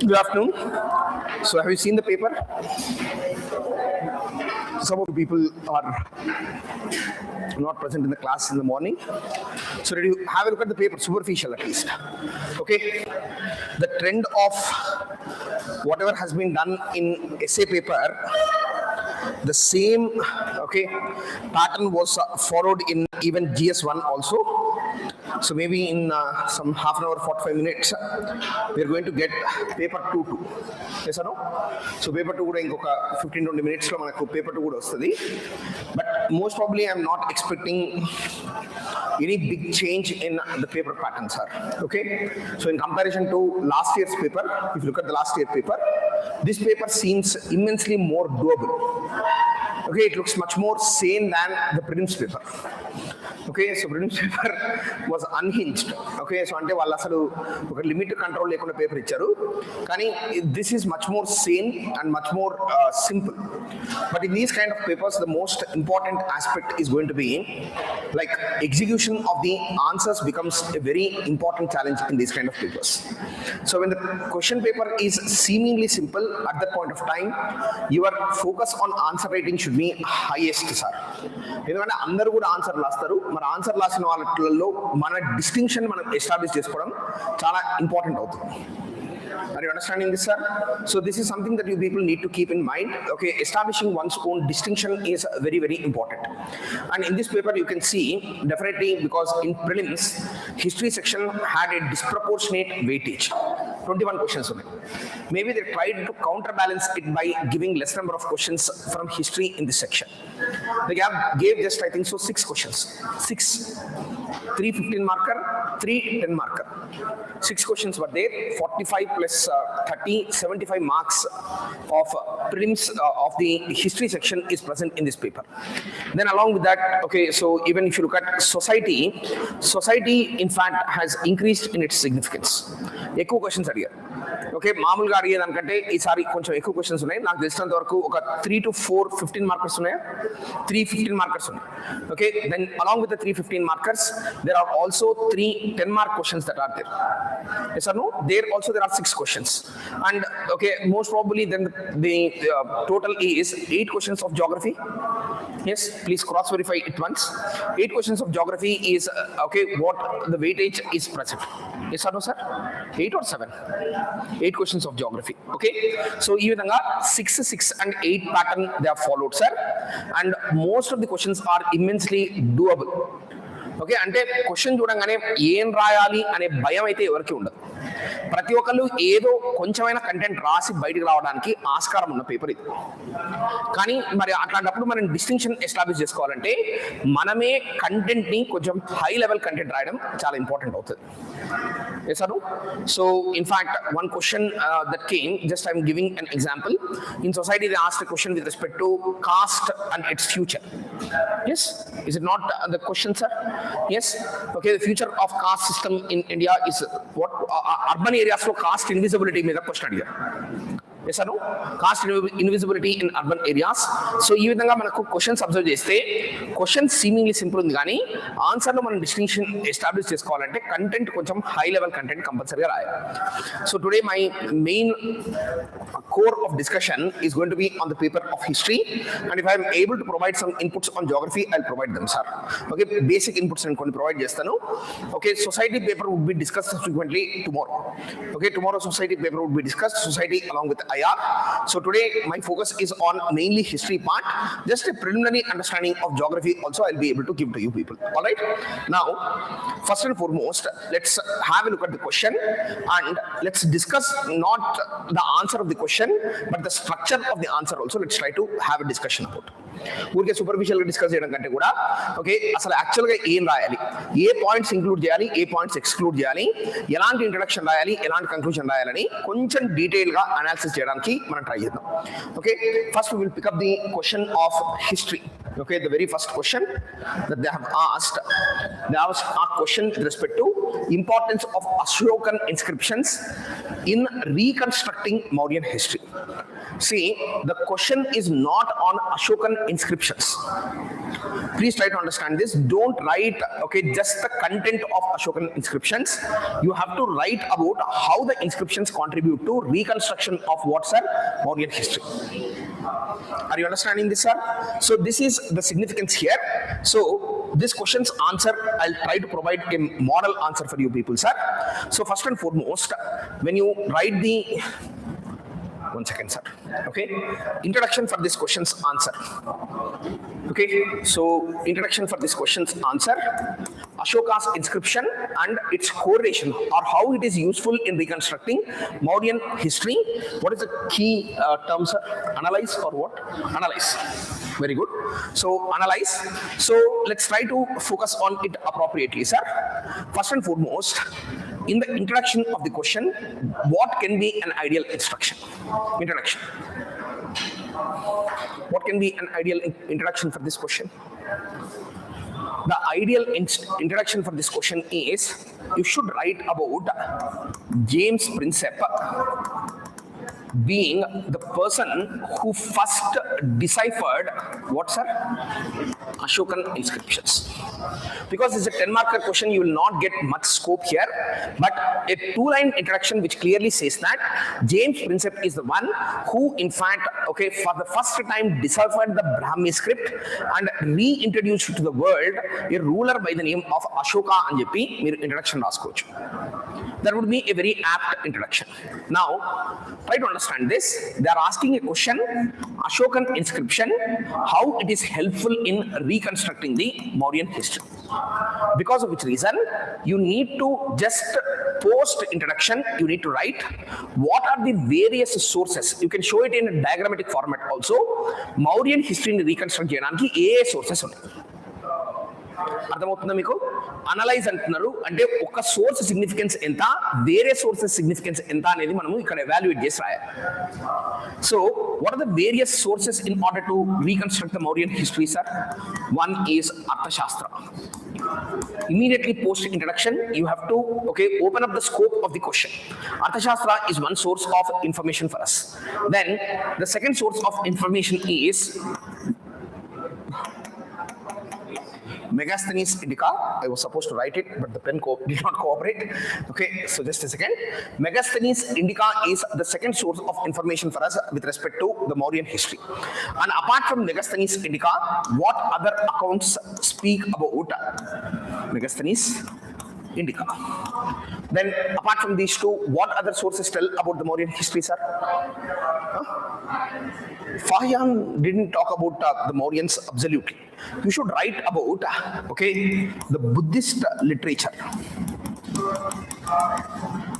Good afternoon. So have you seen the paper? Some of the people are not present in the class in the morning. So did you have a look at the paper, superficial at least? Okay. The trend of whatever has been done in essay paper, the same pattern was followed in even GS1 also. So maybe in some half an hour, 45 minutes, we are going to get paper 2 too. Yes or no? So paper 2 in 15-20 minutes, paper 2 vastadi. But most probably I am not expecting any big change in the paper patterns, sir. Okay? So in comparison to last year's paper, if you look at the last year paper, this paper seems immensely more doable. Okay, it looks much more sane than the prelims paper. Okay, so prelims paper was unhinged. Okay, so ante vallu asalu oka limit control lekunda paper icharu. Kani this is much more sane and much more simple. But in these kind of papers, the most important aspect is going to be like execution of the answers becomes a very important challenge in these kind of papers. So when the question paper is seemingly simple at that point of time, your focus on answer writing should be highest, sir. ఎందుకంటే అందరూ కూడా answer రాస్తారు. మరి answer రాసిన వాళ్ళలో మన distinction మనం establish చేసుకోవడం చాలా ఇంపార్టెంట్ అవుతుంది. Are you understanding this, sir? So this is something that you people need to keep in mind. Okay, establishing one's own distinction is very, very important. And in this paper, you can see definitely because in prelims, history section had a disproportionate weightage. 21 questions only. Maybe they tried to counterbalance it by giving less number of questions from history in this section. They gave just, I think so, 6 questions. 3 15 marker, 3 10 marker. 6 questions were there. 45 plus 30, 75 marks of prelims of the history section is present in this paper. Then along with that, okay, so even if you look at society in fact has increased in its significance. ఎక్కువ questions అడిగారు. Okay, మామూలుగా అడిగేదానికంటే ఈసారి కొంచెం ఎక్కువ questions ఉన్నాయి. నాకు తెలిసినంత వరకు ఒక 3 to 4 15 మార్కర్స్ ఉన్నాయా? 3 15 మార్కర్స్ ఉన్నాయి. Okay, then along with the 3 15 markers there are also 3 10 mark questions that are there. Yes or no? There also there are 6 questions. And okay, most probably then the total is 8 questions of geography. Yes, please cross verify it once. 8 questions of geography is okay, what the weightage is present. Yes or no, sir? 8 or 7? 8 questions of geography. Okay, so ee vidhanga 6 6 and 8 pattern they have followed, sir, and most of the questions are immensely doable. Okay, అంటే question చూడంగానే ఏం రాయాలి అనే భయం అయితే ఎవరికి ఉండదు. ప్రతి ఒక్కళ్ళు ఏదో కొంచెమైనా కంటెంట్ రాసి బయటకు రావడానికి ఆస్కారం ఉన్న పేపర్ ఇది. కానీ మరి అట్లాంటప్పుడు మనం డిస్టింక్షన్ ఎస్టాబ్లిష్ చేసుకోవాలంటే మనమే కంటెంట్ని కొంచెం హై లెవెల్ కంటెంట్ రాయడం చాలా ఇంపార్టెంట్ అవుతుంది. Yes or no? So in fact, one question that came, just I'm giving an example. In society, they asked a question with respect to caste and its future. Yes, is it not the question, sir? Yes. Okay, the future of caste system in India is what? Urban areas lo caste invisibility మీద question అడిగారు. Yes or no? Caste invisibility in urban areas. So ఈ విధంగా మనకు questions observe చేస్తే question seemingly simple ఉంది, కానీ ఆన్సర్లో మనం distinction establish చేసుకోవాలంటే కంటెంట్ కొంచెం హై లెవెల్ కంటెంట్ కంపల్సరీగా రాయాలి. So today my main core of discussion is going to be on the paper of history, and if I am able to provide some inputs on geography, I'll provide them, sir. Okay, basic inputs and కొన్ని provide చేస్తాను. Okay, society paper would be discussed subsequently tomorrow. Okay, tomorrow society paper would be discussed, society along with IR. So today my focus is on mainly history part. Just a preliminary understanding of geography also I'll be able to give to you people. All right, now first and foremost, let's have a look at the question and let's discuss not the answer of the question but the structure of the answer also. Let's try to have a discussion about. ఊరికే superficial గా discuss చేయడం కంటే కూడా okay, అసలు actual గా ఏం రాయాలి, ఏ points include చేయాలి, ఏ పాయింట్స్ ఎక్స్క్లూడ్ చేయాలి, ఎలాంటి ఇంట్రడక్షన్ రాయాలి, ఎలాంటి కంక్లూజన్ రాయాలని కొంచెం డీటెయిల్ గా అనాలిసిస్ చేయడానికి మనం ట్రై చేద్దాం. Okay, first will pick up the question of history. Okay, the very first question that they have asked a question with respect to importance of Ashokan inscriptions in reconstructing Mauryan history. See, the question is not on Ashokan inscriptions. Please try to understand this. Don't write, okay, just the content of Ashokan inscriptions. You have to write about how the inscriptions contribute to reconstruction of what, sir? Mauryan history. Are you understanding this, sir? So this is the significance here. So this question's answer, I'll try to provide a model answer for you people, sir. So first and foremost, when you write the, one second, sir. Okay, introduction for this question's answer. Okay, so introduction for this question's answer. Ashoka's inscription and its correlation, or how it is useful in reconstructing Mauryan history. What is the key term, sir? Analyze or what? Analyze. Very good. So analyze. So let's try to focus on it appropriately, sir. First and foremost, in the introduction of the question, what can be an ideal instruction? Introduction. What can be an ideal introduction for this question? The ideal introduction for this question is, you should write about James Prinsep being the person who first deciphered what, sir? Ashokan inscriptions. Because it's a 10-marker question, you will not get much scope here, but a 2-line introduction which clearly says that James Prinsep is the one who, in fact, okay, for the first time deciphered the Brahmi script and reintroduced to the world a ruler by the name of Ashoka and Jepi. Introduction raskochu. That would be a very apt introduction. Now, try to understand this. They are asking a question, Ashokan inscription, how it is helpful in reconstructing the Mauryan history. Because of which reason, you need to just post introduction, you need to write what are the various sources. You can show it in a diagrammatic format also. Mauryan history in reconstruct cheyadaniki A sources ఉన్నాయి. అర్థమవుతుందా మీకు? Analyse అంటున్నారు అంటే ఒక source significance ఎంత, వేరే sources significance ఎంత అనేది మనము ఇక్కడ ఎవాల్యుయేట్ చేసి రాయాలి. So what are the various sources in order to reconstruct the Mauryan history, sir? One is Arthashastra. Immediately post introduction, you have to, okay, open up the scope of the question. Arthashastra is one source of information for us. Then the second source of information is Megasthenes Indica. I was supposed to write it, but the pen did not cooperate. Okay, so just a second. Megasthenes Indica is the second source of information for us with respect to the Mauryan history. And apart from Megasthenes Indica, what other accounts speak about Megasthenes Indica? Then apart from these two, what other sources tell about the Mauryan history, sir? Fahian didn't talk about the Mauryans absolutely. You should write about, okay, the Buddhist literature.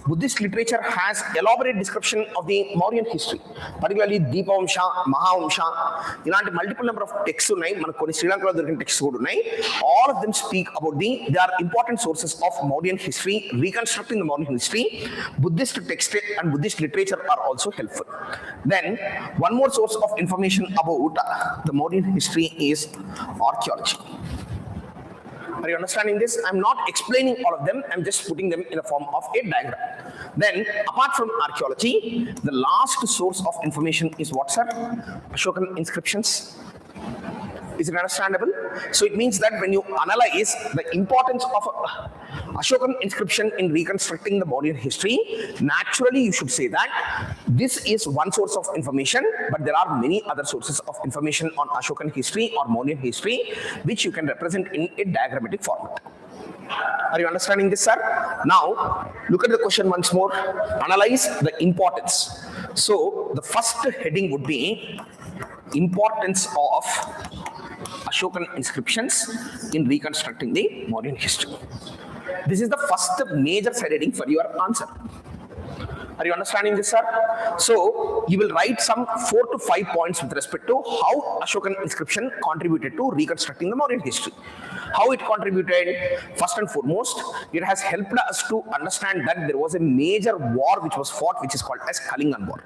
Buddhist literature has elaborate description of the Mauryan history, particularly Deepavamsha, Mahavamsha. ఇలాంటి multiple number of text ఉన్నాయి, మనకు కొన్ని శ్రీలంకలో దొరికిన text కూడా ఉన్నాయి. All of them speak about they are important sources of Mauryan history, reconstructing the Mauryan history. Buddhist text and Buddhist literature are also helpful. Then one more source of information about the Mauryan history is archaeology. Are you understanding this? I'm not explaining all of them, I'm just putting them in the form of a diagram. Then, apart from archaeology, the last source of information is what, sir? Ashokan inscriptions. Is it understandable? So it means that when you analyze the importance of Ashokan inscription in reconstructing the Mauryan history, naturally you should say that this is one source of information, but there are many other sources of information on Ashokan history or Mauryan history, which you can represent in a diagrammatic format. Are you understanding this, sir? Now, look at the question once more. Analyze the importance. So, the first heading would be importance of Ashokan inscriptions in reconstructing the Mauryan history. This is the first major side heading for your answer. Are you understanding this, sir? So, you will write some 4 to 5 points with respect to how Ashokan inscription contributed to reconstructing the Mauryan history. How it contributed? First and foremost, it has helped us to understand that there was a major war which was fought, which is called as Kalingan War.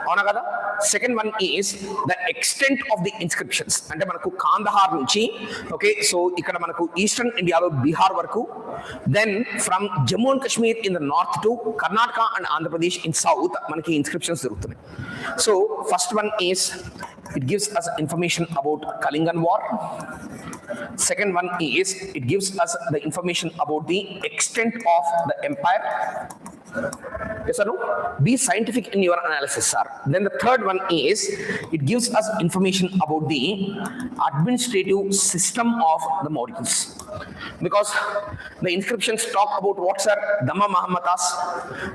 అవునా కదా? Second one is the extent of the inscriptions. అంటే మనకు కాందహార్ నుంచి okay, so ఇక్కడ మనకు eastern ఇండియాలో బీహార్ వరకు, then from Jammu and Kashmir in the north to Karnataka and Andhra Pradesh in south మనకి ఇన్స్క్రిప్షన్స్ దొరుకుతున్నాయి. So first one is it gives us information about Kalingan war. Second one is it gives us the information about the extent of the empire. Yes or no? Be scientific in your analysis, sir. Then the third one is it gives us information about the administrative system of the Mauryans. Because the inscriptions talk about what, sir? Dhamma Mahammatas.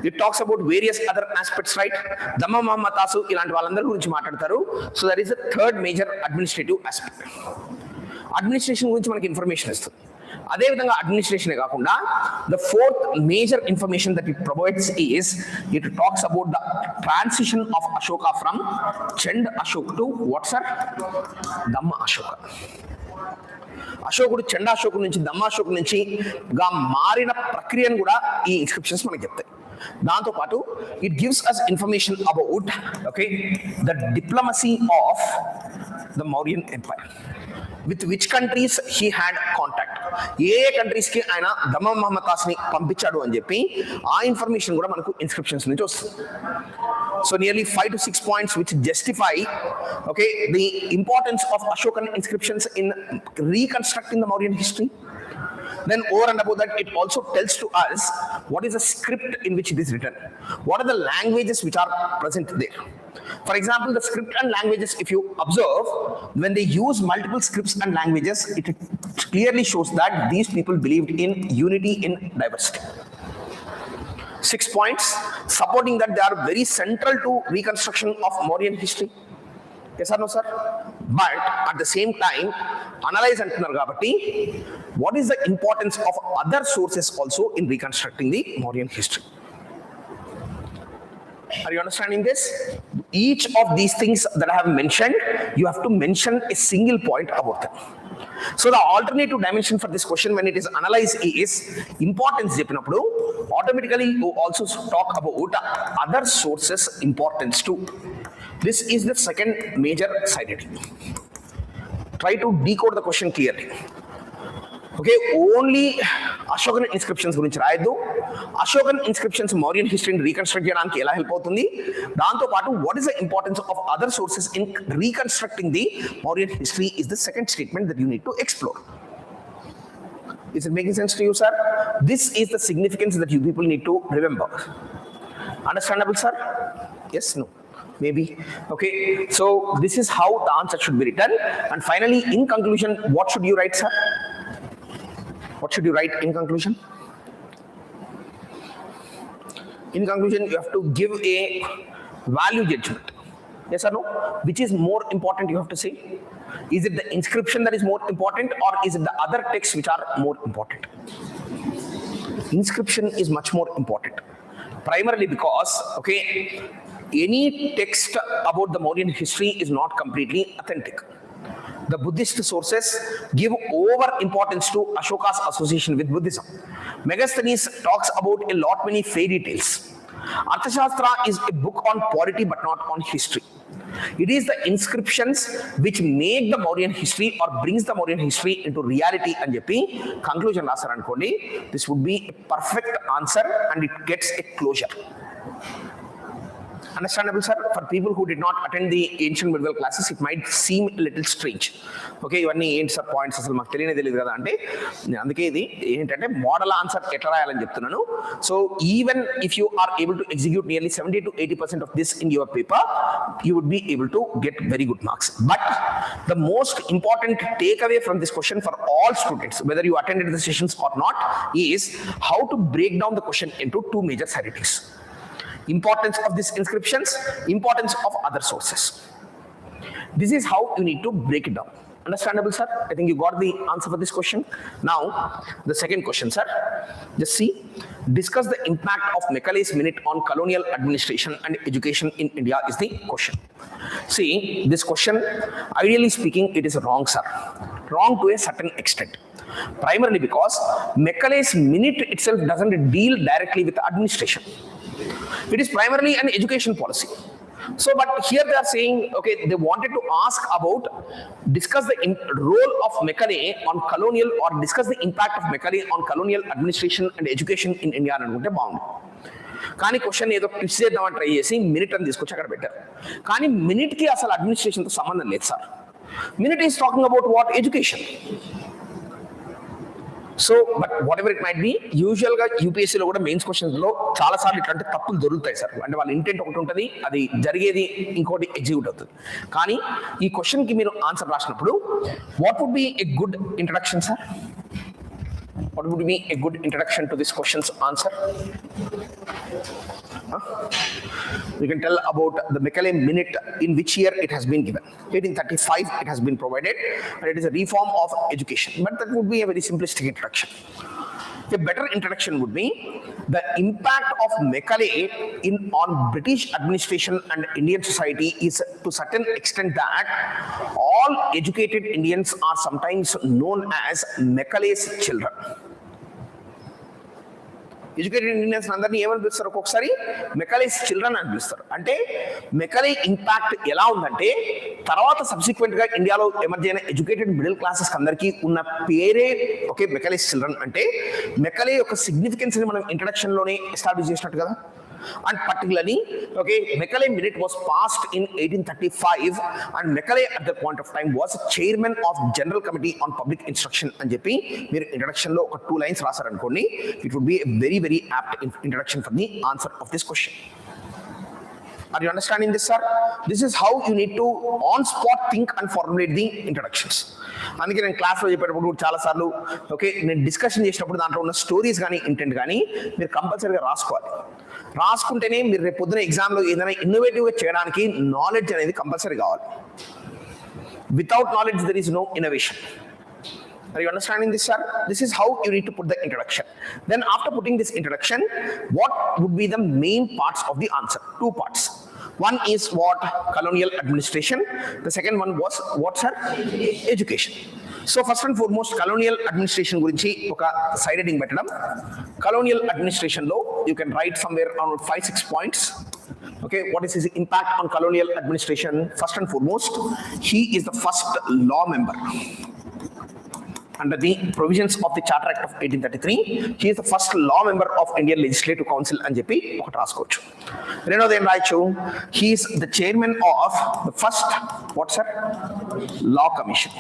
It talks about various other aspects, right? Dhamma Mahammatasu ilanti vallandaru gurinchi maatladtaru. So that is the third major administrative aspect. Administration గురించి మనకి information ఇస్తుంది. అదేవిధంగా అడ్మినిస్ట్రేషనే కాకుండా the fourth major information that it provides is it talks about the transition of Ashoka from Chand Ashok to what sir? Dhamma Ashoka. అశోకుడు చండాశోకు నుంచి దమ్మాశోకు నుంచి గా మారిన ప్రక్రియను కూడా ఈ ఇన్స్క్రిప్షన్స్ మనకి చెప్తాయి. దాంతోపాటు it gives us information about okay the diplomacy of the Mauryan empire. With which countries he had contact, ఏ కంట్రీస్ కి ఆయన దమ్మ మహమ్మతాస్ ని పంపించాడు అని చెప్పి ఆ ఇన్ఫర్మేషన్ కూడా మనకు ఇన్స్క్రిప్షన్స్ నుంచి వస్తుంది. So nearly 5 to 6 points which justify okay the importance of Ashokan inscriptions in reconstructing the Mauryan history. Then over and above that, it also tells to us what is the script in which it is written, what are the languages which are present there. For example, the script and languages, if you observe, when they use multiple scripts and languages, it clearly shows that these people believed in unity in diversity. 6 points supporting that they are very central to reconstruction of Mauryan history. Yes or no, sir? But at the same time, analyze antunnaru kabatti, what is the importance of other sources also in reconstructing the Mauryan history? Are you understanding this? Each of these things that I have mentioned, you have to mention a single point about them. So the alternative dimension for this question when it is analyzed is importance చెప్పినప్పుడు automatically you also talk about other sources importance too. This is the second major side. Try to decode the question clearly. Okay, only Ashokan inscriptions గురించి రాయద్దు. Ashokan inscriptions Mauryan history ని reconstruct చేయడానికి ఎలా help అవుతుంది, దాంతో పాటు what is the importance of other sources in reconstructing the Mauryan history is the second statement that you need to explore. Is it making sense to you, sir? This is the significance that you people need to remember. Understandable, sir? Yes, no? Maybe. Okay, so this is how the answer should be written. And finally, in conclusion, what should you write, sir? What should you write in conclusion? In conclusion, you have to give a value judgment. Yes or no? Which is more important, you have to say? Is it the inscription that is more important, or is it the other texts which are more important? Inscription is much more important. Primarily because, okay, any text about the Mauryan history is not completely authentic. The Buddhist sources give over importance to Ashoka's association with Buddhism. Megasthenes talks about a lot many fairy tales. Arthashastra is a book on polity but not on history. It is the inscriptions which make the Mauryan history or brings the Mauryan history into reality and చెప్పి conclusion రాశారు అనుకోండి, this would be a perfect answer and it gets a closure. Understandable, sir? For people who did not attend the ancient medieval classes, it might seem a little strange. Okay, ఇవన్నీ ఏంటి sir points, అసలు మాకు తెలియదు కదా అంటే, అందుకే ఇది ఏంటంటే మోడల్ ఆన్సర్ ఎట్లా రాయాలని చెప్తున్నాను. So even if you are able to execute nearly 70 to 80% of this in your paper, you would be able to get very good marks. But the most important takeaway from this question for all students, whether you attended the sessions or not, is how to break down the question into two major headings. Importance of these inscriptions, importance of other sources. This is how you need to break it down. Understandable, sir? I think you got the answer for this question. Now, the second question, sir. Just see. Discuss the impact of Macaulay's Minute on colonial administration and education in India is the question. See, this question, ideally speaking, it is wrong, sir. Wrong to a certain extent. Primarily because Macaulay's Minute itself doesn't deal directly with administration. It is primarily an education policy. So, but here they are saying, okay, they wanted to ask about, discuss the role of Macaulay on colonial, or discuss the impact of Macaulay on colonial administration and education in India అనుకుంటే బాగుంది. కానీ question ఏదో twist చేద్దామని try చేసి minute అని తీసుకొచ్చి అక్కడ పెట్టారు. కానీ మినిట్కి అసలు అడ్మినిస్ట్రేషన్తో సంబంధం లేదు sir. Minute is talking about what? Education. So but what ever it might be, యూజువల్గా యూపీఎస్సీలో కూడా మెయిన్స్ క్వశ్చన్స్లో చాలాసార్లు ఇట్లాంటి తప్పులు దొరుకుతాయి సార్. అంటే వాళ్ళ ఇంటెంట్ ఒకటి ఉంటుంది, అది జరిగేది ఇంకోటి ఎగ్జిక్యూట్ అవుతుంది. కానీ ఈ క్వశ్చన్కి మీరు ఆన్సర్ రాసినప్పుడు what would be a good introduction sir? What would be a good introduction to this question's answer? You can tell about the Macaulay Minute, in which year it has been given. 1835 it has been provided, and it is a reform of education. But that would be a very simplistic introduction. A better introduction would be the impact of Macaulay on British administration and Indian society is to certain extent that all educated Indians are sometimes known as Macaulay's children. Educated Indians అందరినీ ఏమని పిలుస్తారు? ఒక్కొక్కసారి మెకాలేస్ children అని పిలుస్తారు. అంటే Macaulay impact ఎలా ఉందంటే, తర్వాత సబ్సిక్వెంట్గా ఇండియాలో ఎమర్జ్ అయిన ఎడ్యుకేటెడ్ మిడిల్ క్లాసెస్ అందరికీ ఉన్న పేరే ఓకే మెకాలేస్ చిల్డ్రన్. అంటే మెకాలే యొక్క సిగ్నిఫికెన్స్ని మనం ఇంట్రడక్షన్లోనే ఎస్టాబ్లిష్ చేసినట్టు కదా. And particularly, okay, Macaulay Minute was passed in 1835, and Macaulay at that point of time was chairman of General Committee on Public Instruction అని చెప్పి మీరు ఇంట్రడక్షన్ లో ఒక 2 lines రాశారనుకోండి, it would be a very very apt introduction for the answer of this question. Are you understanding this, sir? This is how you need to on spot think and formulate the introductions. అందుకే నేను క్లాస్లో చెప్పేటప్పుడు చాలాసార్లు okay నేను discussion చేసినప్పుడు దాంట్లో ఉన్న stories కానీ ఇంటెంట్ కానీ మీరు కంపల్సరీగా రాసుకోవాలి. రాసుకుంటేనే మీరు రేపు పొద్దున ఎగ్జామ్లో ఏదైనా ఇన్నోవేటివ్గా చేయడానికి నాలెడ్జ్ అనేది కంపల్సరీ కావాలి. Without knowledge there is no innovation. Are you understanding this, sir? This is how you need to put the introduction. Then after putting this introduction, what would be the main parts of the answer? 2 parts. One is what? Colonial administration. The second one was what, sir? Education. So first and foremost, colonial administration gurinchi oka side heading పెట్టడం. Colonial administration lo you can write somewhere around 5-6 points. Okay, what is his impact on colonial administration? First and foremost, he is the first law member under the provisions of the Charter Act of 1833. He is the first law member of Indian Legislative Council అని చెప్పి ఒకటి రాసుకోవచ్చు. రెండోది ఏం రాయొచ్చు? He is the chairman of the first what, sir? Law Commission.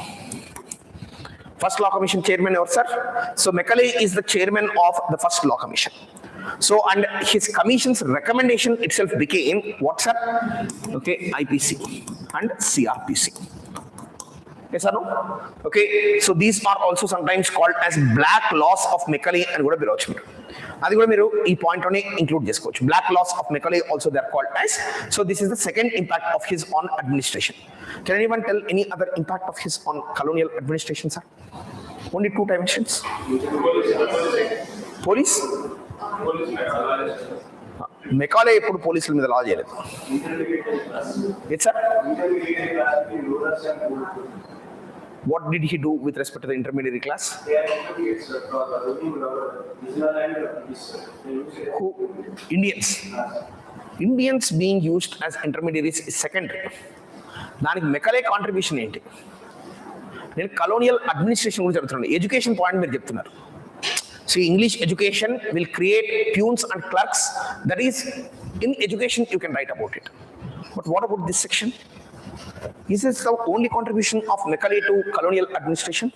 First Law Commission chairman ఎవరు, sir? So Macaulay is the chairman of the first Law Commission. So and his commission's recommendation itself became what, sir? Okay, IPC and CRPC. Yes or no? Okay, so these are also sometimes called as black laws of Macaulay and కూడా పిలవచ్చు మీరు. అది కూడా మీరు ఈ point లోనే include చేసుకోవచ్చు. Black laws of Macaulay also they are called as. So this is the second impact of his on administration. Can anyone tell any other impact of his on colonial administration, sir? Only 2 dimensions. Police? Macaulay ఎప్పుడు పోలీసుల మీద లా చేయలేదు. Yes, sir? What did he do with respect to the intermediary class? Who? Indians. Indians being used as intermediaries is secondary. దానికి Macaulay contribution ఏంటి? నేను colonial administration గురించి చెప్తున్నాను. Education point మీరు చెప్తున్నారు. So English education will create peons and clerks. That is, in education you can write about it. But what about this section? Is this the only contribution of Macaulay to colonial administration?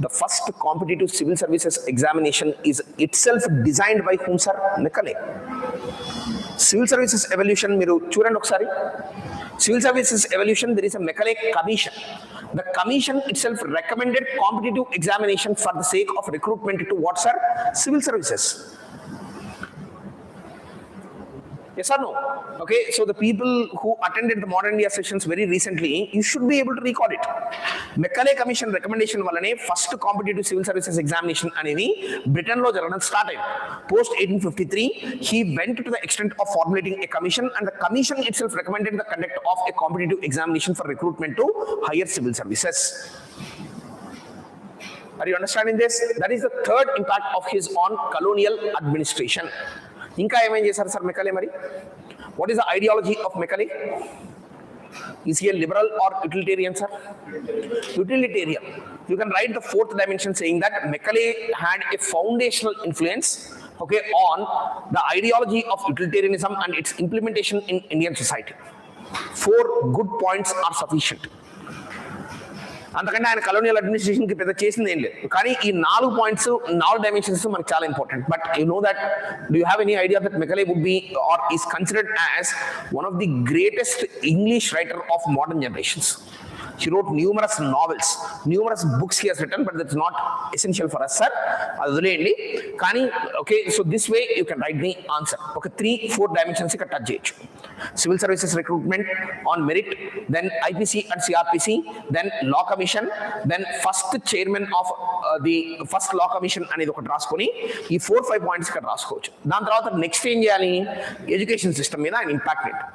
The first competitive civil services examination is itself designed by whom, sir? Macaulay. Civil services evolution మీరు చూడండి ఒకసారి. Civil services evolution, there is a Macaulay commission. The commission itself recommended competitive examination for the sake of recruitment to what, sir? Civil services. Yes or no? Okay, so the people who attended the modern India sessions very recently, you should be able to recall it. Macaulay Commission recommendation వల్లనే first competitive civil services examination అనేది Britain లో జరగడం start అయింది. Post 1853, he went to the extent of formulating a commission, and the commission itself recommended the conduct of a competitive examination for recruitment to higher civil services. Are you understanding this? That is the third impact of his on colonial administration. Inka em chesaru sir Macaulay mari? What is the ideology of Macaulay? Is he a liberal or utilitarian, sir? Utilitarian. You can write the fourth dimension saying that Macaulay had a foundational influence, okay, on the ideology of utilitarianism and its implementation in Indian society. 4 good points are sufficient. అంతకంటే ఆయన colonial అడ్మినిస్ట్రేషన్కి పెద్ద చేసింది ఏం లేదు. కానీ ఈ 4 points 4 dimensions మనకు చాలా important. But you know that, do you have any idea that Macaulay would be or is considered as one of the greatest English writer of modern generations. He wrote numerous novels, numerous books he has written, but that's not essential for us, sir. Aduleyandi. Kani, okay, so this way you can write the answer. Okay, 3-4 dimensions you can touch it. Civil services recruitment on merit, then IPC and CRPC, then law commission, then first chairman of the first law commission అనేది ఒకటి రాసుకొని ఈ 4-5 points ఇక్కడ రాసుకోవచ్చు. దాని తర్వాత next ఏం చేయాలి, ఎడ్యుకేషన్ సిస్టమ్ మీద ఆయన ఇంపాక్ట్ ఏంటి.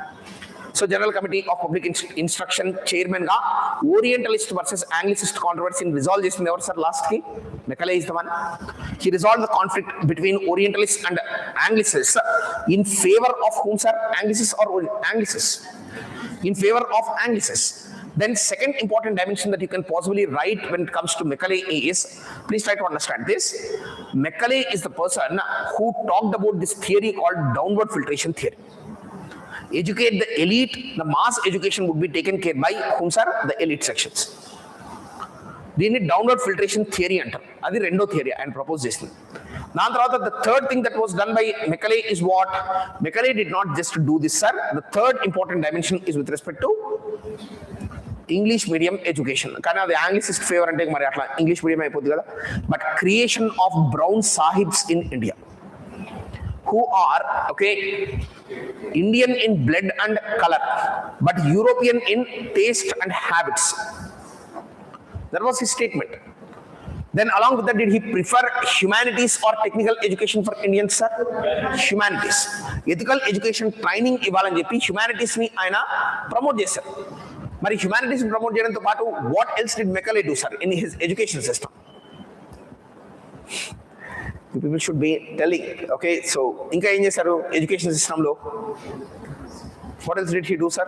So general committee of public instruction chairman గా ఓరియంటలిస్ట్ వర్సెస్ ఆంగ్లిసిస్ట్ కాంట్రవర్సీని రిజాల్వ్ చేసింది ఎవరు సార్ లాస్ట్ కి? Macaulay is the one. He resolved the conflict between orientalists and anglicists in favor of whom, sir? Anglicists or anglicists? In favor of anglicists. Then second important dimension that you can possibly write when it comes to Macaulay is, please try to understand this, Macaulay is the person who talked about this theory called downward filtration theory. Educate the elite, the mass education would be taken care by whom, sir? The elite sections. దీన్ని downward filtration theory అంటారు. అది రెండో theory ఆయన propose చేసింది. దాని తర్వాత the third thing that was done by Macaulay is what? Macaulay did not just do this, sir. The third important dimension is with respect to English medium education. కానీ అది ఆంగ్లిసిస్ట్ favour అంటే మరి అట్లా English medium అయిపోద్ది కదా. But creation of brown sahibs in India who are, okay, Indian in blood and color, but European in taste and habits. That was his statement. Then along with that, did he prefer humanities or technical education for Indians, sir? Humanities. Ethical education training ఇవ్వాలని చెప్పి humanities ని ఆయన promote చేశారు. మరి humanities ని promote చేయడంతో పాటు what else did Macaulay do, sir, in his education system? People should be telling. Okay, so ఇంకా ఏం చేశారు ఎడ్యుకేషన్ సిస్టంలో? What else did he do, sir?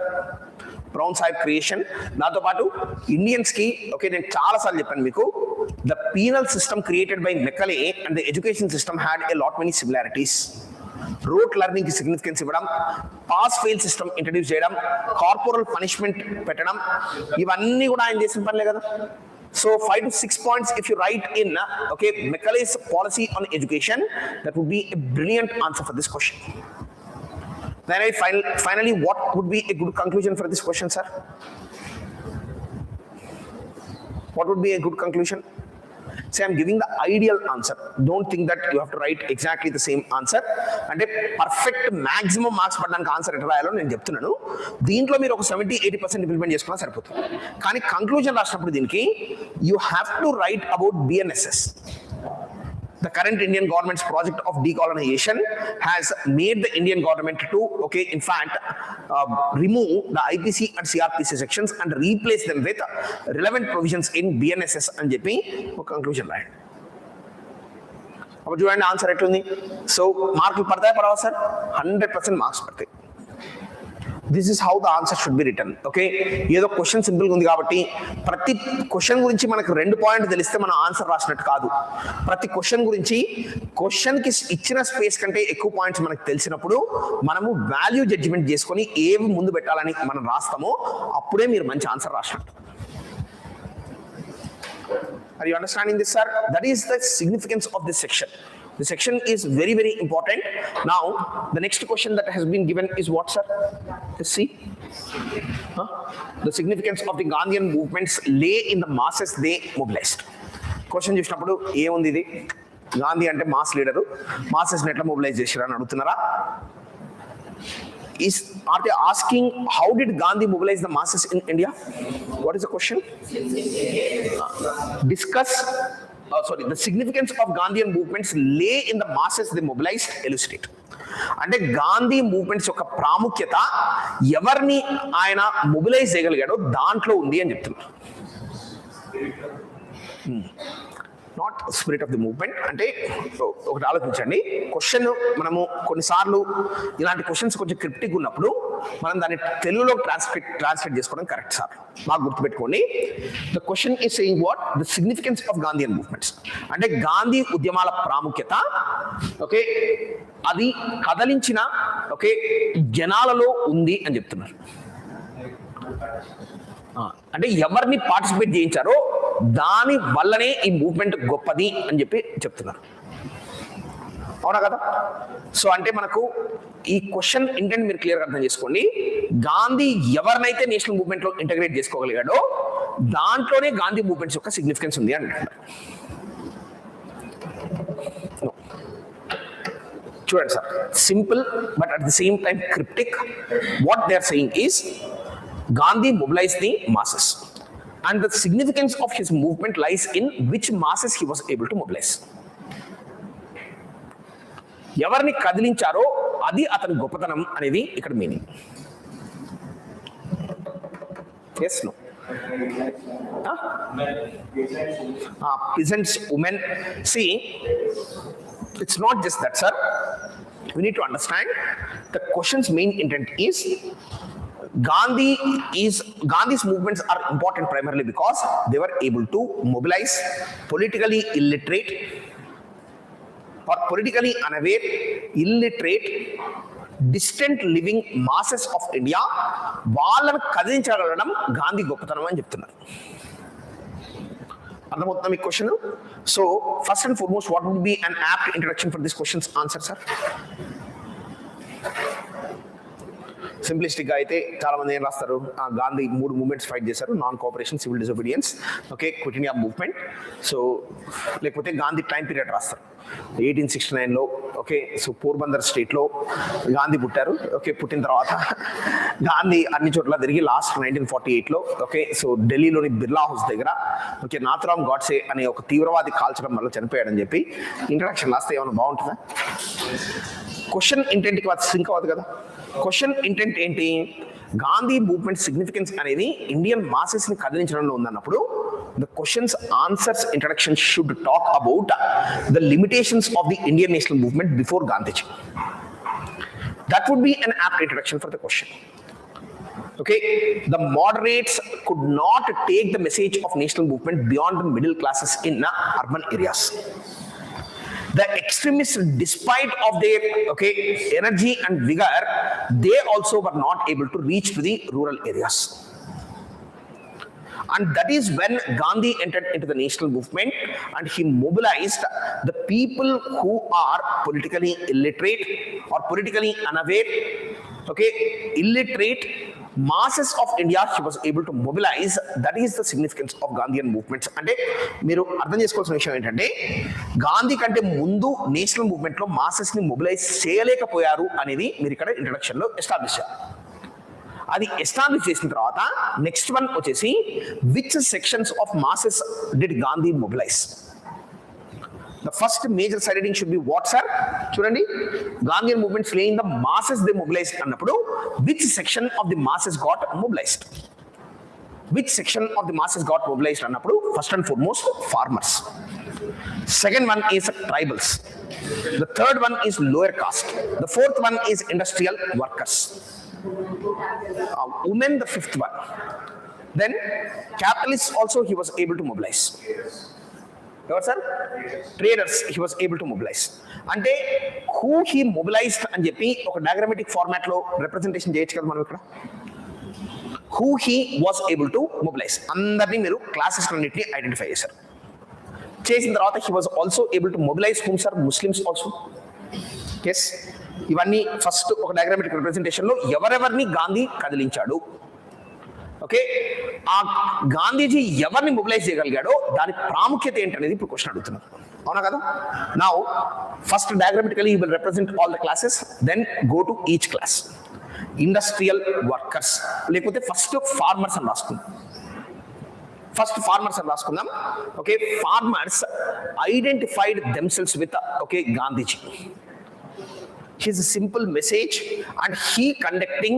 Brown Sahib creation. దాంతో పాటు ఇండియన్స్ కి, ఓకే, నేను చాలా సార్లు చెప్పాను మీకు, the penal system created by Macaulay and the education system had a lot many similarities. Rote learning కి సిగ్నిఫికెన్స్ ఇవ్వడం, పాస్ ఫెయిల్ సిస్టమ్ ఇంట్రడ్యూస్ చేయడం, కార్పొరల్ పనిష్మెంట్ పెట్టడం, ఇవన్నీ కూడా ఆయన చేసిన పనులే కదా. So 5 to 6 points if you write in, okay, Macaulay's policy on education, that would be a brilliant answer for this question. Then finally, what would be a good conclusion for this question, sir? What would be a good conclusion? Say I'm giving the ideal answer. Don't think that you have to write exactly the same answer. అంటే perfect maximum marks పడడానికి answer ఎట్లా రాయాలో నేను చెప్తున్నాను. దీంట్లో మీరు ఒక 70-80% implement చేసుకున్నా సరిపోతుంది. కానీ కంక్లూజన్ రాసినప్పుడు దీనికి you have to write about BNSS. The current Indian government's project of decolonization has made the Indian government to, okay, in fact, remove the IPC and CRPC sections and replace them with relevant provisions in BNSS and JP. Conclusion, right? About you and answer it to me. So, mark you padta hai parav sir? 100% marks padte. This is how the answer should be written. Okay, ఏదో question simple గా ఉంది కాబట్టి ప్రతి question గురించి మనకు 2 పాయింట్లు తెలిస్తే మన ఆన్సర్ రాసినట్టు కాదు. ప్రతి క్వశ్చన్ గురించి క్వశ్చన్ కి ఇచ్చిన స్పేస్ కంటే ఎక్కువ పాయింట్స్ మనకు తెలిసినప్పుడు మనము వాల్యూ జడ్జిమెంట్ చేసుకొని ఏవి ముందు పెట్టాలని మనం రాస్తామో అప్పుడే మీరు మంచి ఆన్సర్ రాసినట్టు. Are you understanding this, sir? That is the significance of this section. The section is very, very important. Now, the next question that has been given is what, sir? Let's see. The significance of the Gandhian movements lay in the masses they mobilized. Question చూసినప్పుడు ఏముంది ఇది? గాంధీ అంటే mass leader, masses ఎట్లా mobilise చేశారు అని అడుగుతున్నారా? Are they asking how did Gandhi mobilize the masses in India? What is the question? Discuss. The significance of Gandhian movements lay in the masses they mobilized, elucidate. అంటే Gandhi movements యొక్క ప్రాముఖ్యత ఎవరిని ఆయన mobilise చేయగలిగాడో దాంట్లో ఉంది అని చెప్తున్నారు. Not spirit of the movement. అంటే ఒకటి ఆలోచించండి, క్వశ్చన్ మనము కొన్నిసార్లు ఇలాంటి క్వశ్చన్స్ కొంచెం క్రిప్టిక్ ఉన్నప్పుడు మనం దాన్ని తెలుగులో ట్రాన్స్లేట్ చేసుకోవడం కరెక్ట్ సార్. బాగా గుర్తుపెట్టుకోండి. The question is saying what the significance of Gandhian movements, అంటే గాంధీ ఉద్యమాల ప్రాముఖ్యత, ఓకే, అది కదలించిన ఓకే జనాలలో ఉంది అని చెప్తున్నారు. అంటే ఎవరిని పార్టిసిపేట్ చేయించారో దాని వల్లనే ఈ మూవ్మెంట్ గొప్పది అని చెప్పి చెప్తున్నారు. అవునా కదా? సో అంటే మనకు ఈ క్వశ్చన్ ఇంటెంట్ మీరు క్లియర్గా అర్థం చేసుకోండి. గాంధీ ఎవరినైతే నేషనల్ మూవ్మెంట్లో ఇంటగ్రేట్ చేసుకోగలిగాడో దాంట్లోనే గాంధీ మూవ్మెంట్స్ యొక్క సిగ్నిఫికెన్స్ ఉంది అంటున్నారు. చూడండి sir, simple but at the same time cryptic. What they are saying is Gandhi mobilized the masses, and the significance of his movement lies in which masses he was able to mobilize. ఎవరిని కదిలించారో అది అతని గొప్పతనం అనేది ఇక్కడ meaning. Yes no peasants, women. See, it's not just that, sir. We need to understand the question's main intent is Gandhi's movements are important primarily because they were able to mobilize politically illiterate or politically unaware, illiterate, distant living masses of India. వాళ్ళను కదిలించగలగడం గాంధీ గొప్పతనం అని చెప్తున్నారు. అర్థమవుతుందా మీ question? So first and foremost, what would be an apt introduction for this questions answer sir? సింప్లిస్టిక్గా అయితే చాలా మంది ఏం రాస్తారు, గాంధీ 3 మూవ్మెంట్స్ ఫైట్ చేశారు, non cooperation, civil disobedience, okay, quit India movement. So లేకపోతే గాంధీ టైం పీరియడ్ రాస్తారు 1869లో, ఓకే. సో పోర్బందర్ స్టేట్లో గాంధీ పుట్టారు, ఓకే. పుట్టిన తర్వాత గాంధీ అన్ని చోట్ల తిరిగి లాస్ట్ 1948లో, ఓకే, సో ఢిల్లీలోని బిర్లా హౌస్ దగ్గర, ఓకే, నాథురామ్ గాడ్సే అనే ఒక తీవ్రవాది కాల్చడం వల్ల చనిపోయాడని చెప్పి ఇంట్రడక్షన్ రాస్తే ఏమైనా బాగుంటుందా? క్వశ్చన్ ఇంటెంట్కి అది సింక్ అవ్వదు కదా. క్వశ్చన్ ఇంటెంట్ ఏంటి? గాంధీ మూవ్మెంట్ సిగ్నిఫికెన్స్ అనేది ఇండియన్ మాసెస్ ని కదిలించడంలో ఉందన్నప్పుడు the questions answers introduction should talk about the limitations of the Indian national movement before Gandhiji. That would be an apt introduction for the question. Okay, the moderates could not take the message of national movement beyond the middle classes in urban areas. The extremists, despite of their energy and vigor, they also were not able to reach to the rural areas. And that is when Gandhi entered into the national movement and he mobilized the people who are politically illiterate or politically unaware, okay, illiterate masses of India he was able to mobilize. That is the significance of Gandhian movements. అంటే మీరు అర్థం చేసుకోవాల్సిన విషయం ఏంటంటే గాంధీ కంటే ముందు national మూవ్మెంట్లో మాసెస్ని mobilise చేయలేకపోయారు అనేది మీరు ఇక్కడ ఇంట్రడక్షన్లో ఎస్టాబ్లిష్ చేయాలి. అది ఎస్టాబ్లిష్ చేసిన తర్వాత నెక్స్ట్ వన్ వచ్చేసి which sections of masses did Gandhi mobilize. The first major side heading should be what, sir? చూడండి, Gandhian movement slaying the masses they mobilized అన్నప్పుడు which section of the masses got mobilized? Which section of the masses got mobilized అన్నప్పుడు first and foremost farmers. Second one is tribals. The third one is lower caste. The fourth one is industrial workers. Women, the fifth one. Then capitalists also he was able to mobilize. ఎవరు sir? Traders he was able to mobilize. అంటే who he mobilized అని చెప్పి ఒక diagrammatic ఫార్మాట్లో representation చేయొచ్చు కదా మనం ఇక్కడ. Who he was able to mobilize అందరినీ మీరు క్లాసెస్ అన్నింటినీ ఐడెంటిఫై చేశారు. చేసిన తర్వాత he was also able to mobilize whom sir? Muslims also. Yes, ఇవన్నీ ఫస్ట్ ఒక డయాగ్రామాటిక్ రిప్రజెంటేషన్లో ఎవరెవరిని గాంధీ కదిలించాడు, ఓకే, ఆ గాంధీజీ ఎవరిని మొబిలైజ్ చేయగలిగాడో దాని ప్రాముఖ్యత ఏంటనేది ఇప్పుడు క్వశ్చన్ అడుగుతున్నారు. అవునా కదా? Now first diagrammatically you will represent all the classes, then go to each class. Industrial workers లేకపోతే ఫస్ట్ ఫార్మర్స్ అని రాసుకుందాం. ఫస్ట్ ఫార్మర్స్ అని రాసుకుందాం. Okay, farmers identified themselves with okay Gandhiji. his simple message and he conducting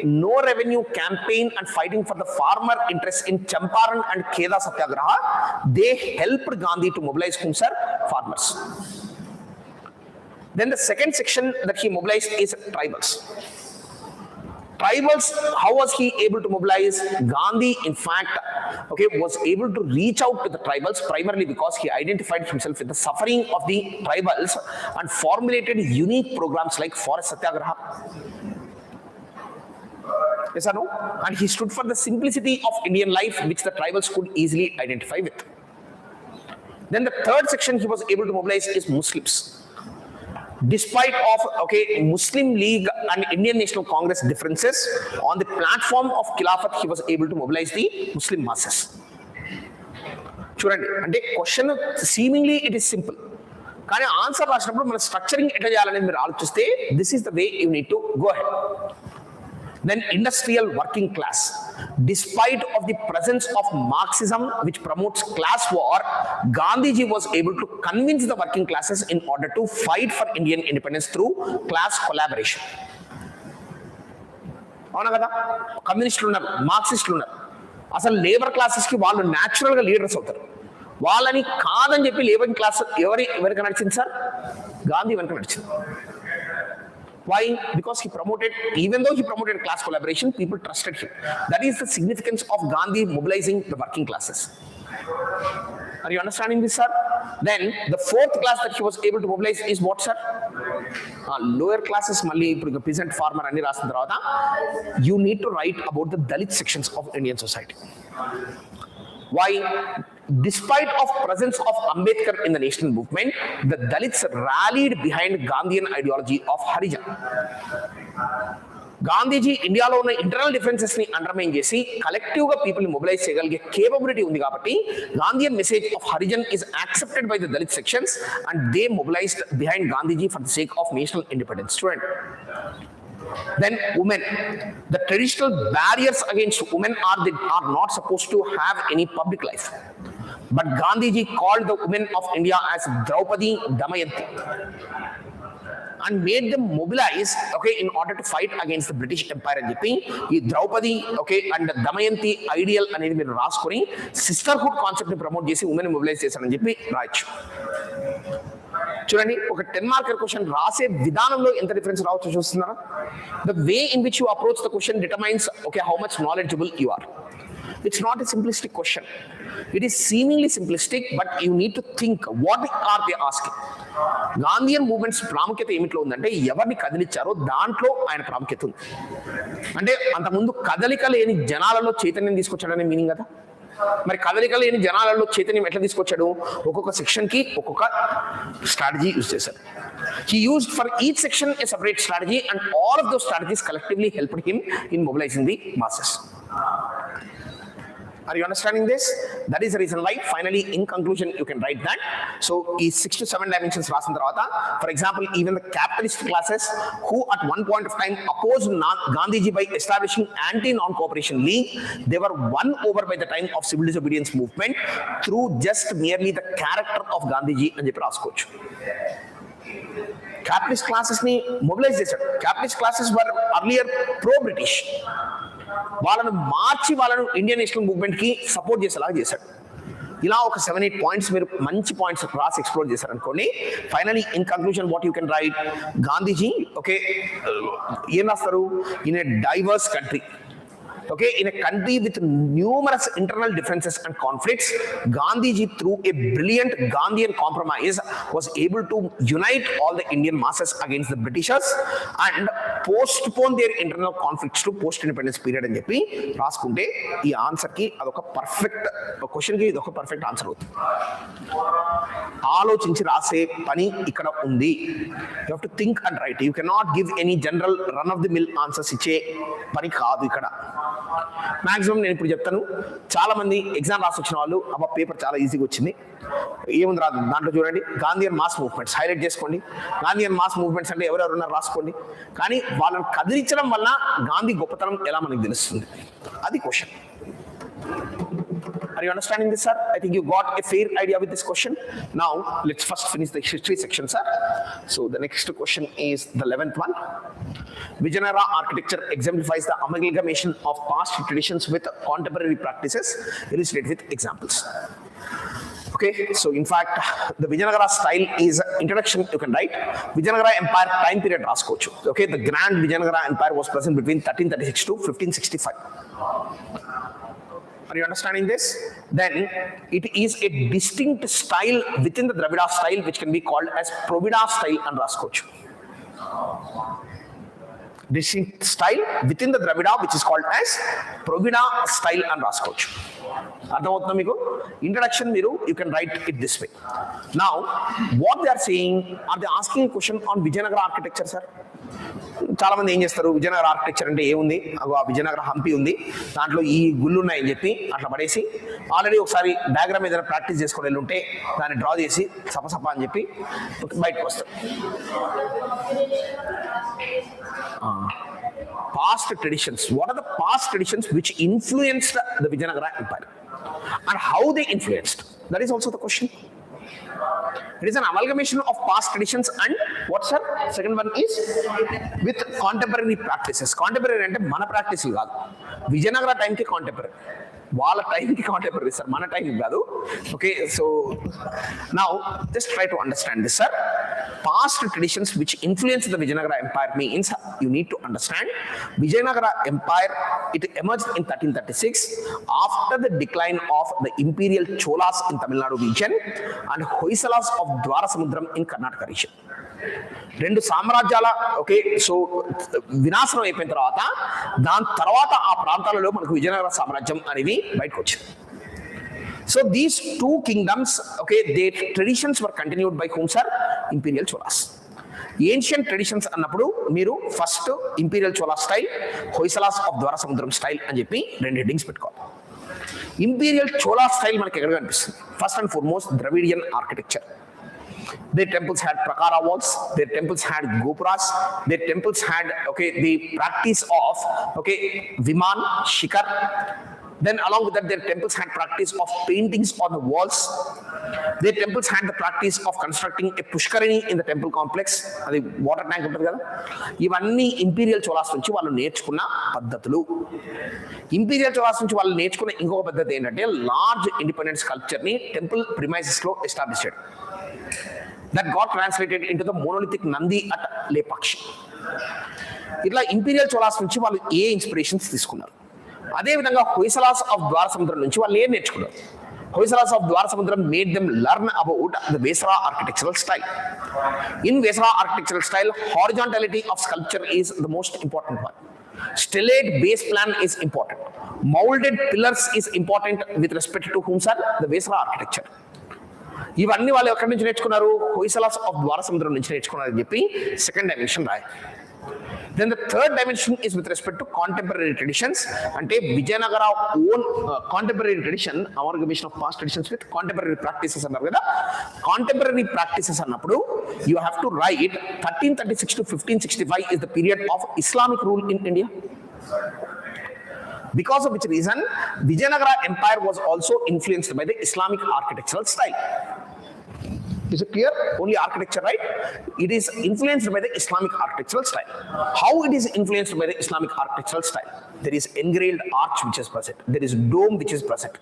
no revenue campaign and fighting for the farmer interests in Champaran and Kheda Satyagraha, they helped Gandhi to mobilize whom, sir? Farmers. Then the second section that he mobilized is tribals. Tribals, how was he able to mobilize? Gandhi, in fact, was able to reach out to the tribals primarily because he identified himself with the suffering of the tribals and formulated unique programs like Forest Satyagraha. Yes or no? And he stood for the simplicity of Indian life, which the tribals could easily identify with. Then the third section he was able to mobilize is Muslims. Despite of Muslim League and Indian National Congress differences, on the platform of Khilafat, he was able to mobilize the Muslim masses. చూడండి, అంటే question seemingly it is simple, కానీ answer రాసినప్పుడు మన structuring ఎట్లా చేయాలని మీరు ఆలోచిస్తే this is the way you need to go ahead. Then industrial working class. Despite of the presence of Marxism, which promotes class war, Gandhiji was able to convince the working classes in order to fight for Indian independence through class collaboration. అవునా కదా? కమ్యూనిస్టులు ఉన్నారు, మార్క్సిస్టులు ఉన్నారు. అసలు labour క్లాసెస్కి వాళ్ళు న్యాచురల్గా leaders అవుతారు. వాళ్ళని కాదని చెప్పి లేబర్ క్లాస్ ఎవరికి నడిచింది సార్? గాంధీ వెనక నడిచింది. Why? Because he promoted, even though he promoted class collaboration, people trusted him. That is the significance of Gandhi mobilizing the working classes. Are you understanding this, sir? Then the fourth class that he was able to mobilize is what, sir? Lower classes, malli ipudu peasant farmer ani rasin tarvata, you need to write about the Dalit sections of Indian society. Why? Despite of presence of Ambedkar in the national movement, the Dalits rallied behind Gandhian ideology of Harijan. Gandhiji ఇండియాలో ఉన్న internal differences ని undermine చేసి collective గా people ని mobilise చేయగలిగే capability ఉంది కాబట్టి Gandhian message of Harijan is accepted by the Dalit sections and they mobilised behind Gandhiji for the sake of national independence. చూడండి. Then women, the traditional barriers against women are not supposed to have any public life. But Gandhiji called the women of India as Draupadi, Damayanti and made them mobilize in order to fight against the British Empire అని చెప్పి ఈ Draupadi and Damayanti ideal అనేది మీరు రాసుకొని sisterhood concept ని promote చేసి women mobilise చేశారని చెప్పి రాయొచ్చు. చూడండి, ఒక 10 మార్కర్ క్వశ్చన్ రాసే విధానంలో ఎంత డిఫరెన్స్ రావచ్చు చూస్తున్నారా? The way in which you approach the question determines how much knowledgeable you are. It's not a simplistic question. It is seemingly simplistic, but you need to think what are they asking. Gandhian movements ప్రాముఖ్యత ఏమిట్లో ఉందంటే ఎవరిని కదిలించారో దాంట్లో ఆయన ప్రాముఖ్యత ఉంది. అంటే అంతకుముందు కదలిక లేని జనాలలో చైతన్యం తీసుకొచ్చాడనే మీనింగ్ కదా. మరి కదలిక లేని జనాలలో చైతన్యం ఎట్లా తీసుకొచ్చాడు? ఒక్కొక్క సెక్షన్ కి ఒక్కొక్క స్ట్రాటజీ యూజ్ చేశారు. He used for each section a separate strategy and all of those strategies collectively helped him in mobilizing the masses. Are you understanding this? That is the reason why finally in conclusion you can write that. So ఈ 6 to 7 dimensions రాసిన తర్వాత, for example, even the capitalist classes who at one point of time opposed Gandhiji by establishing anti-non-cooperation league, they were won over by the time of civil disobedience movement through just merely the character of Gandhiji అని చెప్పి రాసుకోవచ్చు. Capitalist classes ని mobilise చేశాడు. Capitalist classes were earlier pro-British. వాళ్ళను మార్చి వాళ్ళను Indian national movement కి support చేసేలాగా చేశాడు. ఇలా ఒక 7-8 పాయింట్స్ మీరు మంచి పాయింట్స్ రాసి ఎక్స్ప్లోర్ చేశారనుకోండి. Finally in conclusion what you can right, Gandhiji ఏం రాస్తారు? In a divorce country, in a country with numerous internal differences and conflicts, Gandhiji through a brilliant Gandhian compromise was able to unite all the Indian masses against the Britishers and postpone their internal conflicts to post-independence period అని చెప్పి రాసుకుంటే ఈ ఆన్సర్కి అదొక perfect క్వశ్చన్కి ఇదొక perfect answer అవుతుంది. ఆలోచించి రాసే పని ఇక్కడ ఉంది. You have to think and write. You cannot give any general run of the mill answers ఇచ్చే పని కాదు ఇక్కడ. మాక్సిమం నేను ఇప్పుడు చెప్తాను, చాలా మంది ఎగ్జామ్ రాసి వచ్చిన వాళ్ళు అబ్బా పేపర్ చాలా ఈజీగా వచ్చింది, ఏముంది రాదు. దాంట్లో చూడండి, గాంధీయన్ మాస్ మూవ్మెంట్స్ హైలైట్ చేసుకోండి. గాంధీయన్ మాస్ మూవ్మెంట్స్ అంటే ఎవరెవరు ఉన్నారు రాసుకోండి. కానీ వాళ్ళని కదిలించడం వల్ల గాంధీ గొప్పతనం ఎలా మనకు తెలుస్తుంది, అది question. Are you understanding this, sir? I think you got a fair idea with this question. Now, let's first finish the history section, sir. So the next question is the 11th one. Vijayanagara architecture exemplifies the amalgamation of past traditions with contemporary practices, illustrated with examples. Okay, so in fact, the Vijayanagara style is introduction, you can write. Vijayanagara Empire time period raskochu. Okay, the grand Vijayanagara Empire was present between 1336 to 1565. Are you understanding this? Then it is a distinct style within the Dravida style, which can be called as Provida style and raskochu. Distinct style within the Dravida, which is called as Provida style and raskochu. అర్థమవుతుందా మీకు? Introduction మీరు you can write it this way. Now what they are saying, are they asking question on Vijayanagara architecture sir. చాలా మంది ఏం చేస్తారు, Vijayanagara architecture అంటే ఏముంది, ఆ విజయనగర హంపి ఉంది, దాంట్లో ఈ గుళ్ళు ఉన్నాయని చెప్పి అట్లా పడేసి ఆల్రెడీ ఒకసారి డయాగ్రామ్ ఏదైనా ప్రాక్టీస్ చేసుకుని వెళ్ళి ఉంటే దాన్ని డ్రా చేసి సపసప అని చెప్పి బయటకు వస్తారు. Past traditions. What are the past traditions which influenced the Vijayanagara Empire and how they influenced? That is also the question. It is an amalgamation of past traditions and what, sir? Second one is with contemporary practices. Contemporary ante mana practice kaadu. Vijayanagara time ki contemporary. వాళ్ళ టైంకి contemporary sir, మన time కాదు. Okay, so now just try to understand this sir. Past traditions which influenced the Vijayanagara Empire means you need to understand Vijayanagara Empire, it emerged in 1336 after the decline of the imperial Cholas in Tamil Nadu region and Hoysalas of Dwarasamudram in Karnataka region. రెండు సామ్రాజ్యాల okay so వినాశనం అయిపోయిన తర్వాత దాని తర్వాత ఆ ప్రాంతాలలో మనకు విజయనగర సామ్రాజ్యం అనేది బయటకు వచ్చింది. So these two kingdoms, okay, their traditions were continued by whom, sir? Imperial Cholas. Ancient traditions అన్నప్పుడు మీరు first imperial Chola style, Hoysalas of Dwarasamudram style అని చెప్పి రెండు హెడ్డింగ్స్ పెట్టుకోవాలి. ఇంపీరియల్ చోలా స్టైల్ మనకి ఎక్కడ కనిపిస్తుంది? First and foremost Dravidian architecture. Their temples had prakara walls, their temples had gopuras, their temples had the practice of viman, shikar. Then along with that, their temples had practice of paintings on the walls. Their temples had the practice of constructing a pushkarini in the temple complex. అది water tank ఉంటుంది కదా. ఇవన్నీ imperial Cholas నుంచి వాళ్ళు నేర్చుకున్న పద్ధతులు. Imperial Cholas నుంచి వాళ్ళు నేర్చుకున్న ఇంకొక పద్ధతి ఏంటంటే లార్జ్ ఇండిపెండెంట్ స్కల్ప్చర్ని టెంపుల్ ప్రిమైసెస్లో ఎస్టాబ్లిష్ చేయడం. That got translated into the monolithic Nandi at Lepakshi. ఇట్లా ఇంపీరియల్ చోలాస్ నుంచి వాళ్ళు ఏ ఇన్స్పిరేషన్స్ తీసుకున్నారు. అదేవిధంగా హొయసలాస్ ఆఫ్ ద్వారసముద్రం నుంచి వాళ్ళు ఏం నేర్చుకున్నారు. Hoysalas of Dwarasamudram made them learn about the Vesara architectural style. In Vesara architectural style, horizontality of sculpture is the most important one. Stellate base plan is important. Molded pillars is important with respect to whom, sir? The Vesara architecture. ఇవన్నీ వాళ్ళు ఎక్కడి నుంచి నేర్చుకున్నారు? Hoysalas of ద్వారసముద్రం నుంచి నేర్చుకున్నారు అని చెప్పి second dimension రాయి. Then the third dimension is with respect to contemporary traditions. అంటే Vijayanagara own contemporary tradition, amalgamation of past traditions with contemporary practices అన్నారు కదా. Contemporary practices అన్నప్పుడు you have to write 1336 to 1565 is the period of Islamic rule in India. Because of which reason Vijayanagara Empire was also influenced by the Islamic architectural style. Is it clear? Only architecture, right? It is influenced by the Islamic architectural style. How it is influenced by the Islamic architectural style? There is engraved arch which is present. There is dome which is present.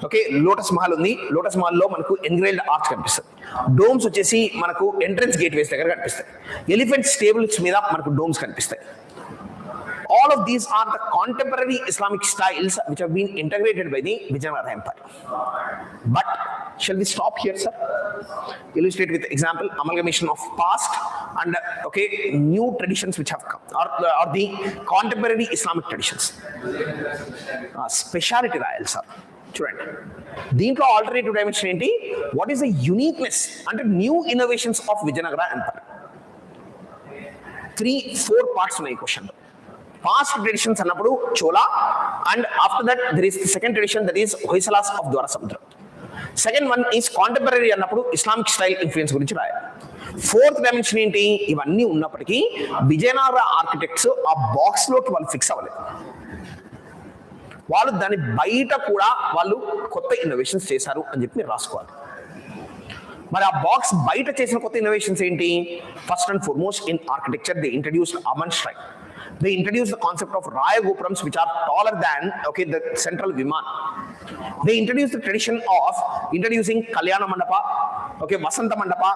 Okay, Lotus Mahal undi. Lotus Mahal lo manaku engraved arch kanipistadi. Domes vachesi manaku entrance gateways దగ్గర కనిపిస్తాయి. Elephant stables మీద మనకు domes కనిపిస్తాయి. All of these are the contemporary Islamic styles which have been integrated by the Vijayanagara Empire. But shall we stop here, sir? Illustrate with example, amalgamation of past and new traditions which have come, or the contemporary Islamic traditions. Speciality రాయాలి సార్. చూడండి, దీంట్లో alternative dimension ఏంటి? What is the uniqueness అంటే new innovations of Vijayanagara empire. 3-4 parts ఉన్నాయి క్వశ్చన్లో. Past traditions అన్నప్పుడు Chola, and after that there is the second tradition, that is Hoysalas of Dwarasamudra. Second one is contemporary అన్నప్పుడు ఇస్లామిక్ స్టైల్ ఇన్ఫ్లుయెన్స్ గురించి రాయాలి. Fourth dimension ఏంటి? ఇవన్నీ ఉన్నప్పటికీ విజయనగర ఆర్కిటెక్ట్స్ ఆ బాక్స్ లోకి వాళ్ళు ఫిక్స్ అవ్వలేదు. వాళ్ళు దాని బయట కూడా వాళ్ళు కొత్త ఇన్నోవేషన్స్ చేశారు అని చెప్పి మీరు రాసుకోవాలి. మరి ఆ బాక్స్ బయట చేసిన కొత్త ఇన్నోవేషన్స్ ఏంటి? First and foremost in architecture they introduced Aman shrine. They introduced the concept of Raya Gopurams, which are taller than the central Viman. They introduced the tradition of introducing Kalyana Mandapa, Vasanta Mandapa,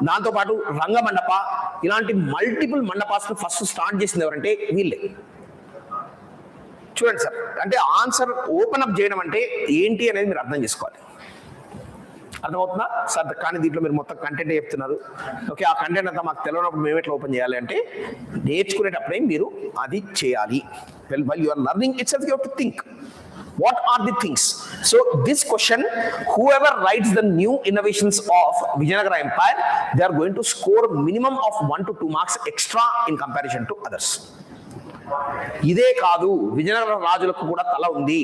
Nanto Patu, Ranga Mandapa, ilanti multiple mandapas first start చేసింది ఎవరంటే వీళ్ళే. చూడండి sir, అంటే answer open up చేయడం అంటే ఏంటి అనేది మీరు అర్థం చేసుకోవాలి. అర్థమవుతుందా సార్? కానీ దీంట్లో మీరు మొత్తం కంటెంట్ చెప్తున్నారు. ఆ కంటెంట్ అంతా మాకు తెలియనప్పుడు మేము ఎట్లా ఓపెన్ చేయాలి అంటే నేర్చుకునేటప్పుడే మీరు అది చేయాలి. While you are learning itself, you have to think. What are the things? So this question, whoever writes the new innovations of Vijayanagara Empire, they are going to score minimum of 1 to 2 marks extra in comparison to others. ఇదే కాదు, విజయనగర రాజులకు కూడా తల ఉంది.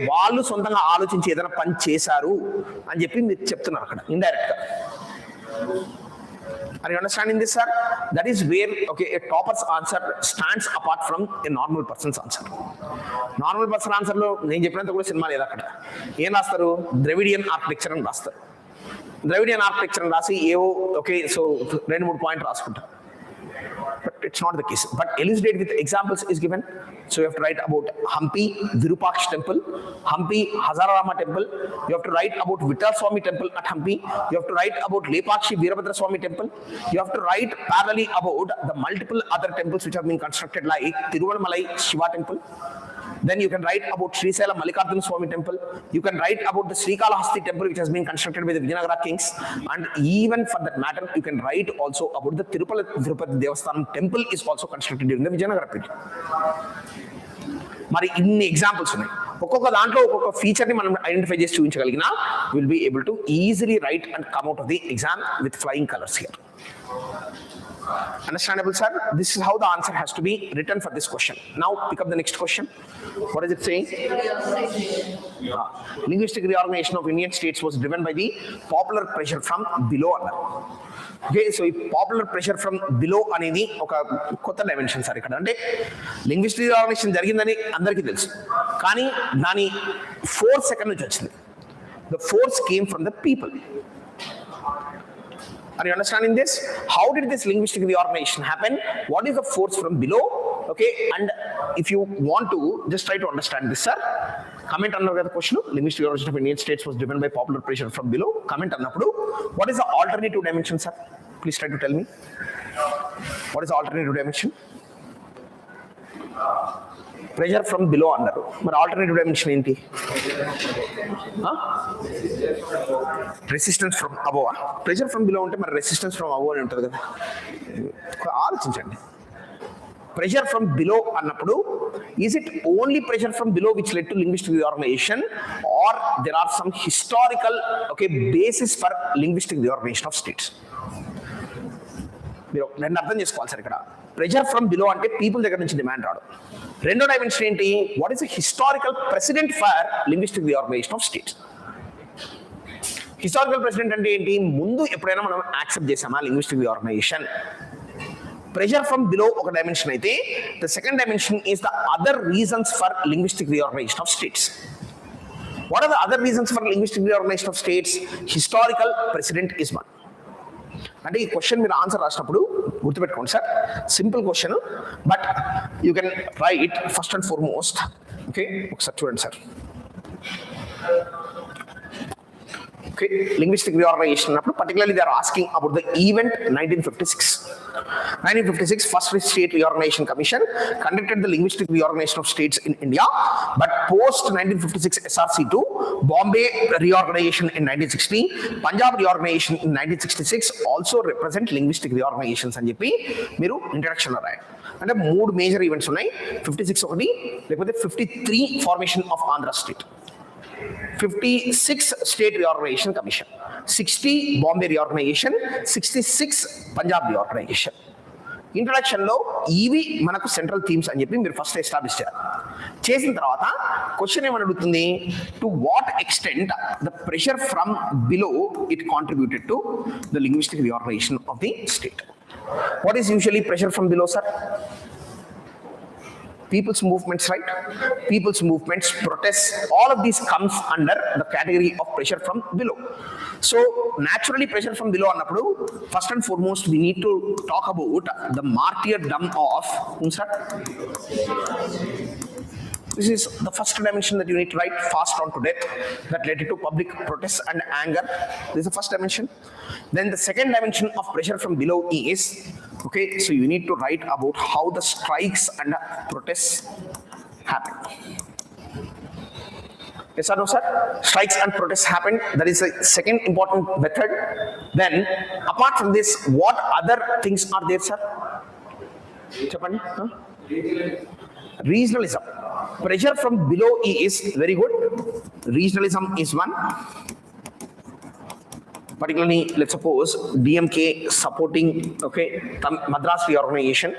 వాళ్ళు సొంతంగా ఆలోచించి ఏదైనా పని చేశారు అని చెప్పి మీరు చెప్తున్నారు అక్కడ ఇండైరెక్ట్ గా. Are you understanding this, sir? That is where a topper's answer stands apart from a normal person's answer. Normal person answer లో నేను చెప్పినంత కూడా సినిమా లేదు. అక్కడ ఏం రాస్తారు? ద్రవిడియన్ ఆర్కిటెక్చర్ అని రాస్తారు. ద్రవిడియన్ ఆర్కిటెక్చర్ అని రాసి ఏవో సో 2-3 పాయింట్ రాసుకుంటారు. But it's not the case. But elucidate with examples is given. So you have to write about Hampi Virupaksha temple, Hampi Hazararama temple. You have to write about Vittal Swami temple at Hampi. You have to write about Lepakshi Veerabhadra Swami temple. You have to write parallelly about the multiple other temples which have been constructed like Tiruvannamalai Shiva temple. Then you can write about Srisela Mallikarjuna Swami temple. You can write about the Srikalahasti temple which has been constructed by the Vijayanagara kings. And even for that matter, you can write also about the Tirupati Devasthanam temple is also constructed during the Vijayanagara period. మరి ఇన్ని examples ఉన్నాయి. ఒక్కొక్క దాంట్లో ఒక్కొక్క ఫీచర్ని మనం identify చేసి చూపించగలిగినా will be able to easily write and come out of the exam with flying colours here. Understandable, sir? This is how the answer has to be written for this question. Now pick up the next question. What is it saying? Linguistic reorganization of Indian states was driven by the popular pressure from below. So popular pressure from below అనేది ఒక కొత్త dimension sir. ఇక్కడ అంటే linguistic reorganisation జరిగిందని అందరికీ తెలుసు, కానీ దాని ఫోర్స్ ఎక్కడి నుంచి వచ్చింది? The force came from the people. Are you understanding this? How did this linguistic reorganization happen? What is the force from below? And if you want to just try to understand this, sir, comment on the question. Linguistic reorganization of Indian states was driven by popular pressure from below. Comment on the what is the alternative dimension, sir? Please try to tell me. What is the alternative dimension? Pressure from below అన్నారు. మరి alternative dimension ఏంటి? Resistance from above. Pressure from below ఉంటే మరి resistance from above అని ఉంటుంది కదా. ఆలోచించండి. Pressure from below అన్నప్పుడు is it only pressure from below which led to linguistic reorganization or there are some historical basis for linguistic reorganization of states? మీరు రెండు అర్థం చేసుకోవాలి సార్. ఇక్కడ ప్రెషర్ ఫ్రమ్ బిలో అంటే పీపుల్ దగ్గర నుంచి డిమాండ్ రావడం. రెండో డైమెన్షన్ ఏంటి? What is the historical president for linguistic reorganization of states? Historical president అంటే ఏంటి? ముందు ఎప్పుడైనా మనం యాక్సెప్ట్ చేసామా linguistic reorganisation? Pressure from below ఒక డైమెన్షన్ అయితే the second dimension is the other reasons for linguistic reorganization of states. What are the other reasons for linguistic reorganization of states? Historical precedent is one. అంటే ఈ question మీరు answer రాసినప్పుడు గుర్తుపెట్టుకోండి sir, simple question, but you can right first and foremost. ఒకసారి చూడండి sir. Linguistic reorganization అప్పుడు particularly they are asking about the event 1956. 1956 first state reorganization commission conducted the linguistic reorganization of states in India, but post 1956 SRC2, Bombay reorganization in 1960, Punjab reorganization in 1966 also represent linguistic reorganizations అని చెప్పి మీరు introduction లో రాయండి. అంటే 3 major events ఉన్నాయి. 56 ఒకటి, లేకపోతే 53 formation of Andhra state, 56 state reorganisation commission, 60 Bombay reorganisation, 66 Punjab reorganisation. Introduction లో ఇవి మనకు సెంట్రల్ థీమ్స్ అని చెప్పి మీరు ఫస్ట్ ఎస్టాబ్లిష్ చేయాలి. చేసిన తర్వాత క్వశ్చన్ ఏమని అడుగుతుంది? To what extent the pressure from below it contributed to the linguistic reorganization of the state. What is usually pressure from below, sir? People's movements, right? People's movements, protests, all of these comes under the category of pressure from below. So naturally pressure from below annappudu, first and foremost we need to talk about the martyrdom of sir. This is the first dimension that you need to write, fast on to death, that led to public protests and anger. This is the first dimension. Then the second dimension of pressure from below is, okay, so you need to write about how the strikes and protests happen. Yes or no, sir? Strikes and protests happen. That is the second important method. Then, apart from this, what other things are there, sir? Chapani? Huh? Regionalism. Pressure from below is very good. Regionalism is one. Particularly, let's suppose DMK supporting, okay, Madras reorganization.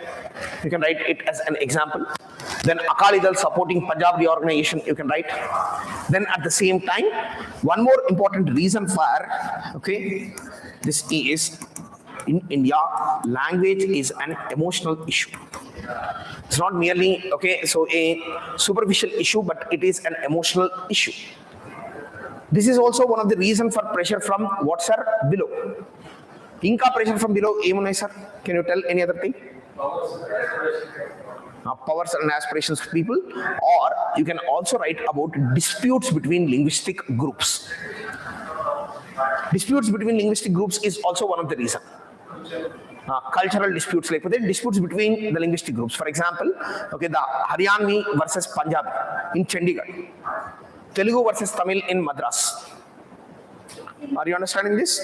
You can write it as an example. Then Akali Dal supporting Punjab reorganization, you can write. Then at the same time, one more important reason for, okay, this is in India, language is an emotional issue. It's not merely, okay, so a superficial issue, but it is an emotional issue. This is also one of the reasons for pressure from what, sir? Below. Inka pressure from below, emunai, sir? Can you tell any other thing? Powers and aspirations of people, or you can also write about disputes between linguistic groups. Disputes between linguistic groups is also one of the reasons. Cultural disputes, like disputes between the linguistic groups. For example, okay, the Haryanvi versus Punjabi in Chandigarh, Telugu versus Tamil in Madras. Are you understanding this?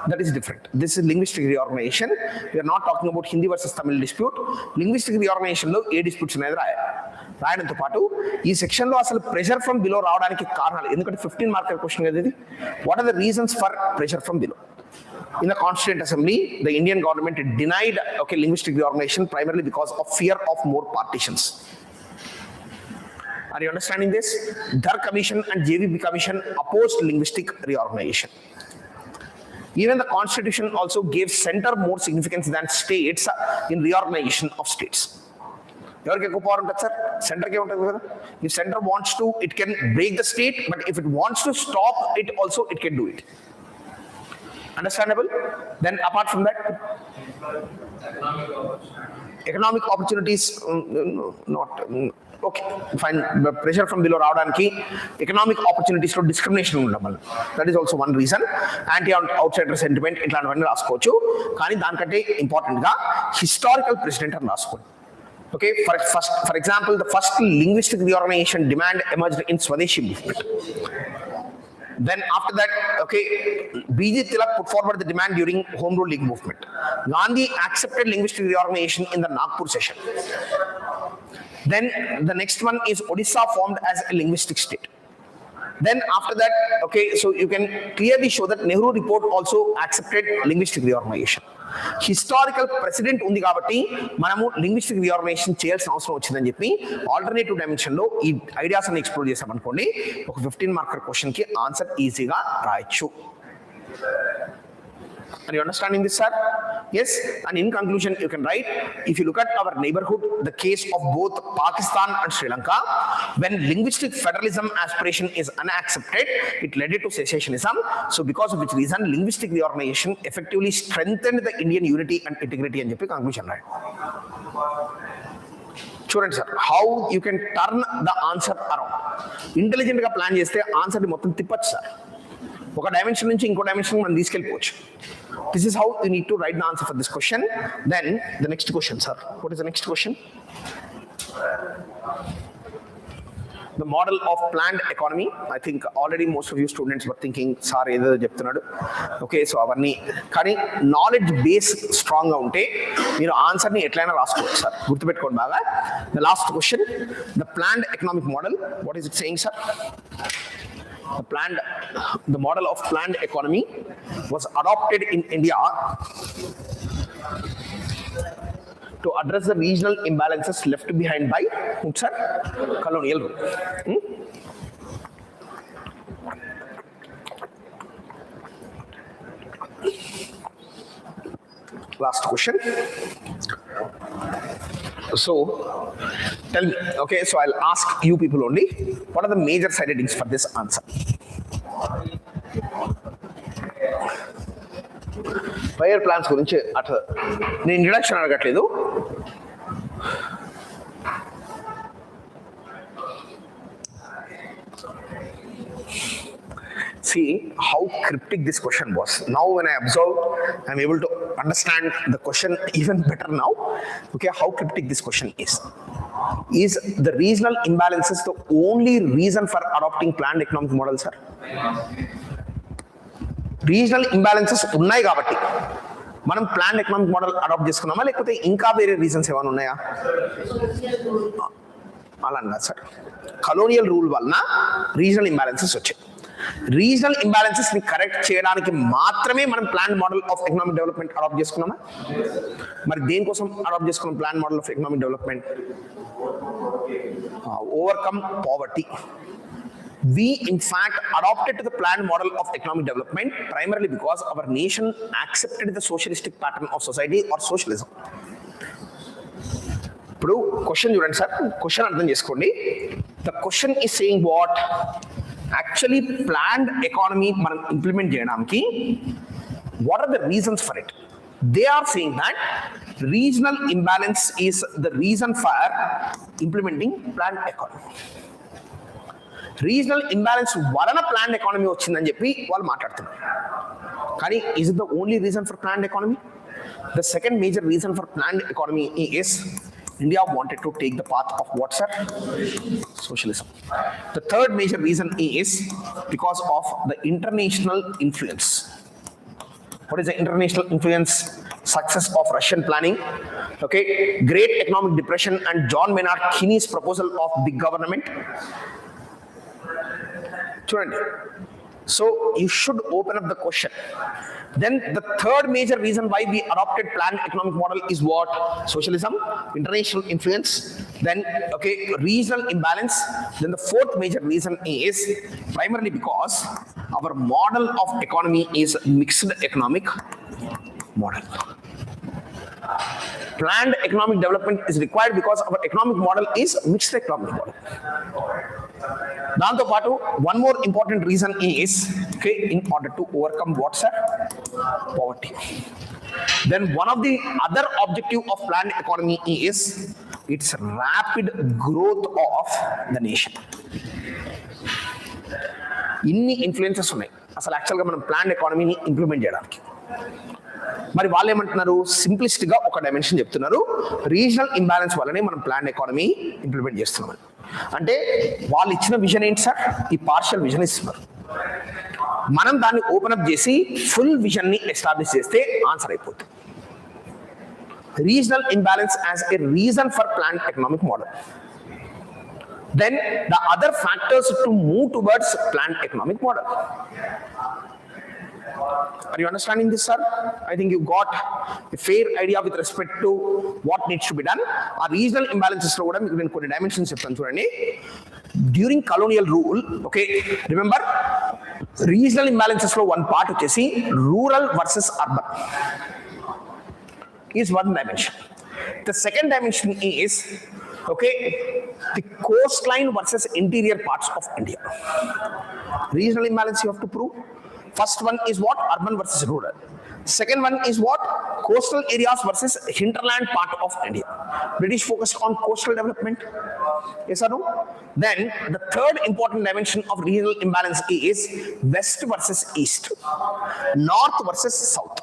That is different. This is linguistic reorganization. We are not talking about Hindi versus Tamil dispute. Linguistic reorganization lo A disputes అనేది రాయడంతో పాటు ఈ section లో అసలు pressure from below రావడానికి కారణాలు, ఎందుకంటే 15 marker question కదా ఇది. What are the reasons for pressure from below? In the Constituent Assembly, the Indian government denied, okay, linguistic reorganization primarily because of fear of more partitions. Are you understanding this? Dhar Commission and JVB Commission opposed linguistic reorganization. Even the Constitution also gave center more significance than states in reorganization of states. ఎవరికి ఎక్కువ power ఉంటుంది sir? సెంటర్కి ఉంటుంది కదా. If center wants to, it can break the state, but if it wants to stop it also, it can do it. Understandable? Then apart from that, economic opportunities, not okay, fine. Pressure from below రావడానికి economic opportunities లో discrimination ఉండడం, that is also one reason. Anti outsider sentiment ఇట్లాంటివన్నీ రాసుకోవచ్చు. కానీ దానికంటే important గా historical president అని రాసుకోండి. Okay, for example, the first linguistic reorganization demand emerged in Swadeshi movement. Then after that, okay, B.J. Tilak put forward the demand during Home Rule League movement. Gandhi accepted linguistic reorganization in the Nagpur session. Then the next one is Odisha formed as a linguistic state. Then after that, okay, so you can clearly show that Nehru report also accepted linguistic reorganization. Historical president ఉంది కాబట్టి మనము linguistic reorganisation చేయాల్సిన అవసరం వచ్చిందని చెప్పి alternative dimension లో ఈ ideas అన్ని ఎక్స్ప్లోర్ చేసామనుకోండి, ఒక 15 మార్కర్ క్వశ్చన్ కి ఆన్సర్ ఈజీగా రాయొచ్చు. Are you understanding this, sir? Yes. And in conclusion, you can write, if you look at our neighborhood, the case of both Pakistan and Sri Lanka, when linguistic federalism aspiration is unaccepted, it led to secessionism. So because of which reason, linguistic reorganization effectively strengthened the Indian unity and integrity and చెప్పి conclusion, right? చూడండి sir, how you can turn the answer around. Intelligent గా plan చేస్తే answer ని మొత్తం తిప్పచ్చు sir. ఒక dimension నుంచి ఇంకో dimension మనం తీసుకెళ్ళిపోవచ్చు. This is how you need to write the answer for this question. Then the next question, sir. What is the next question? The model of planned economy. I think already most of you students were thinking, sir, ఏదో చెప్తున్నాడు. Okay, so అవన్నీ కానీ knowledge base strong గా ఉంటే మీరు answer ని ఎట్లయినా రాసుకోవచ్చు సార్. గుర్తుపెట్టుకోండి బాగా. The last question, the planned economic model. What is it saying, sir? The model of planned economy was adopted in India to address the regional imbalances left behind by colonial rule. Last question. So tell me, okay, so I'll ask you people only, what are the major side headings for this answer? Fire plans గురించి అట్లా నేను introduction అడగట్లేదు. See how cryptic this question was. Now when I observe, I'm able to understand the question even better now. Okay, how cryptic this question is. Is the regional imbalances the only reason for adopting planned economic model, sir? Regional imbalances ఉన్నాయి కాబట్టి మనం plan economic model adapt చేసుకున్నామా, లేకపోతే ఇంకా వేరే reasons ఏమైనా ఉన్నాయా? అలా అన్నారు సార్. కలోనియల్ రూల్ వలన రీజనల్ ఇంబ్యాలెన్సెస్ వచ్చాయి. రీజనల్ ఇంబ్యాలెన్సెస్ ని కరెక్ట్ చేయడానికి మాత్రమే మనం plan model of economic development adapt చేసుకున్నామా? మరి దేనికోసం అడాప్ట్ చేసుకున్నాం plan model of economic development? Overcome poverty. We in fact adopted the planned model of economic development primarily because our nation accepted the socialistic pattern of society or socialism. ఇప్పుడు question చూడండి sir, question అర్థం చేసుకోండి. The question is saying what? Actually planned economy మనం implement చేయడానికి what are the reasons for it? They are saying that regional imbalance is the reason for implementing planned economy. Regional imbalance వలన planned economy వచ్చిందని చెప్పి వాళ్ళు మాట్లాడుతున్నారు. కానీ is it the only reason for planned economy? The second major reason for planned economy is India wanted to take the path of what, sir? Socialism. The third major reason is because of the international influence. What is the international influence? Success of Russian planning, okay, Great Economic Depression and John Maynard Keynes' proposal of big government. Student, so you should open up the question. Then the third major reason why we adopted planned economic model is what? Socialism, international influence, then okay, regional imbalance. Then the fourth major reason is primarily because our model of economy is mixed economic model. Planned economic development is required because our economic model is mixed economic model. దాంతో పాటు one more important reason is, okay, in order to overcome what, sir? Poverty. Then one of the other objective of planned economy is its rapid growth of the nation. ఇన్ని influences ఉన్నాయి అసలు యాక్చువల్గా మనం planned ఎకానమీని implement చేయడానికి. మరి వాళ్ళు ఏమంటున్నారు? Simplicity గా ఒక డైమెన్షన్ చెప్తున్నారు, రీజనల్ ఇంబ్యాలెన్స్ వల్లనే మనం ప్లాన్ ఎకానమీ ఇంప్లిమెంట్ చేస్తున్నాం. అంటే వాళ్ళు ఇచ్చిన విజన్ ఏంటి సార్? ఈ పార్షియల్ విజన్ ఇస్తున్నారు. మనం దాన్ని ఓపెన్ అప్ చేసి ఫుల్ విజన్ ని ఎస్టాబ్లిష్ చేస్తే ఆన్సర్ అయిపోతుంది. Regional imbalance as a reason for plan economic model. Then the other factors to move towards planned economic model. Are you understanding this, sir? I think you got a fair idea with respect to what needs to be done. Our regional imbalances lo kuda meeku nenu konni dimensions cheppanu chudandi. During colonial rule, okay, remember regional imbalances lo one part vachesi rural versus urban is one dimension. The second dimension is, okay, the coastline versus interior parts of India. Regional imbalance you have to prove. First one is what? Urban versus rural. Second one is what? Coastal areas versus hinterland part of India. British focused on coastal development. Yes or no? Then the third important dimension of regional imbalance is west versus east, north versus south.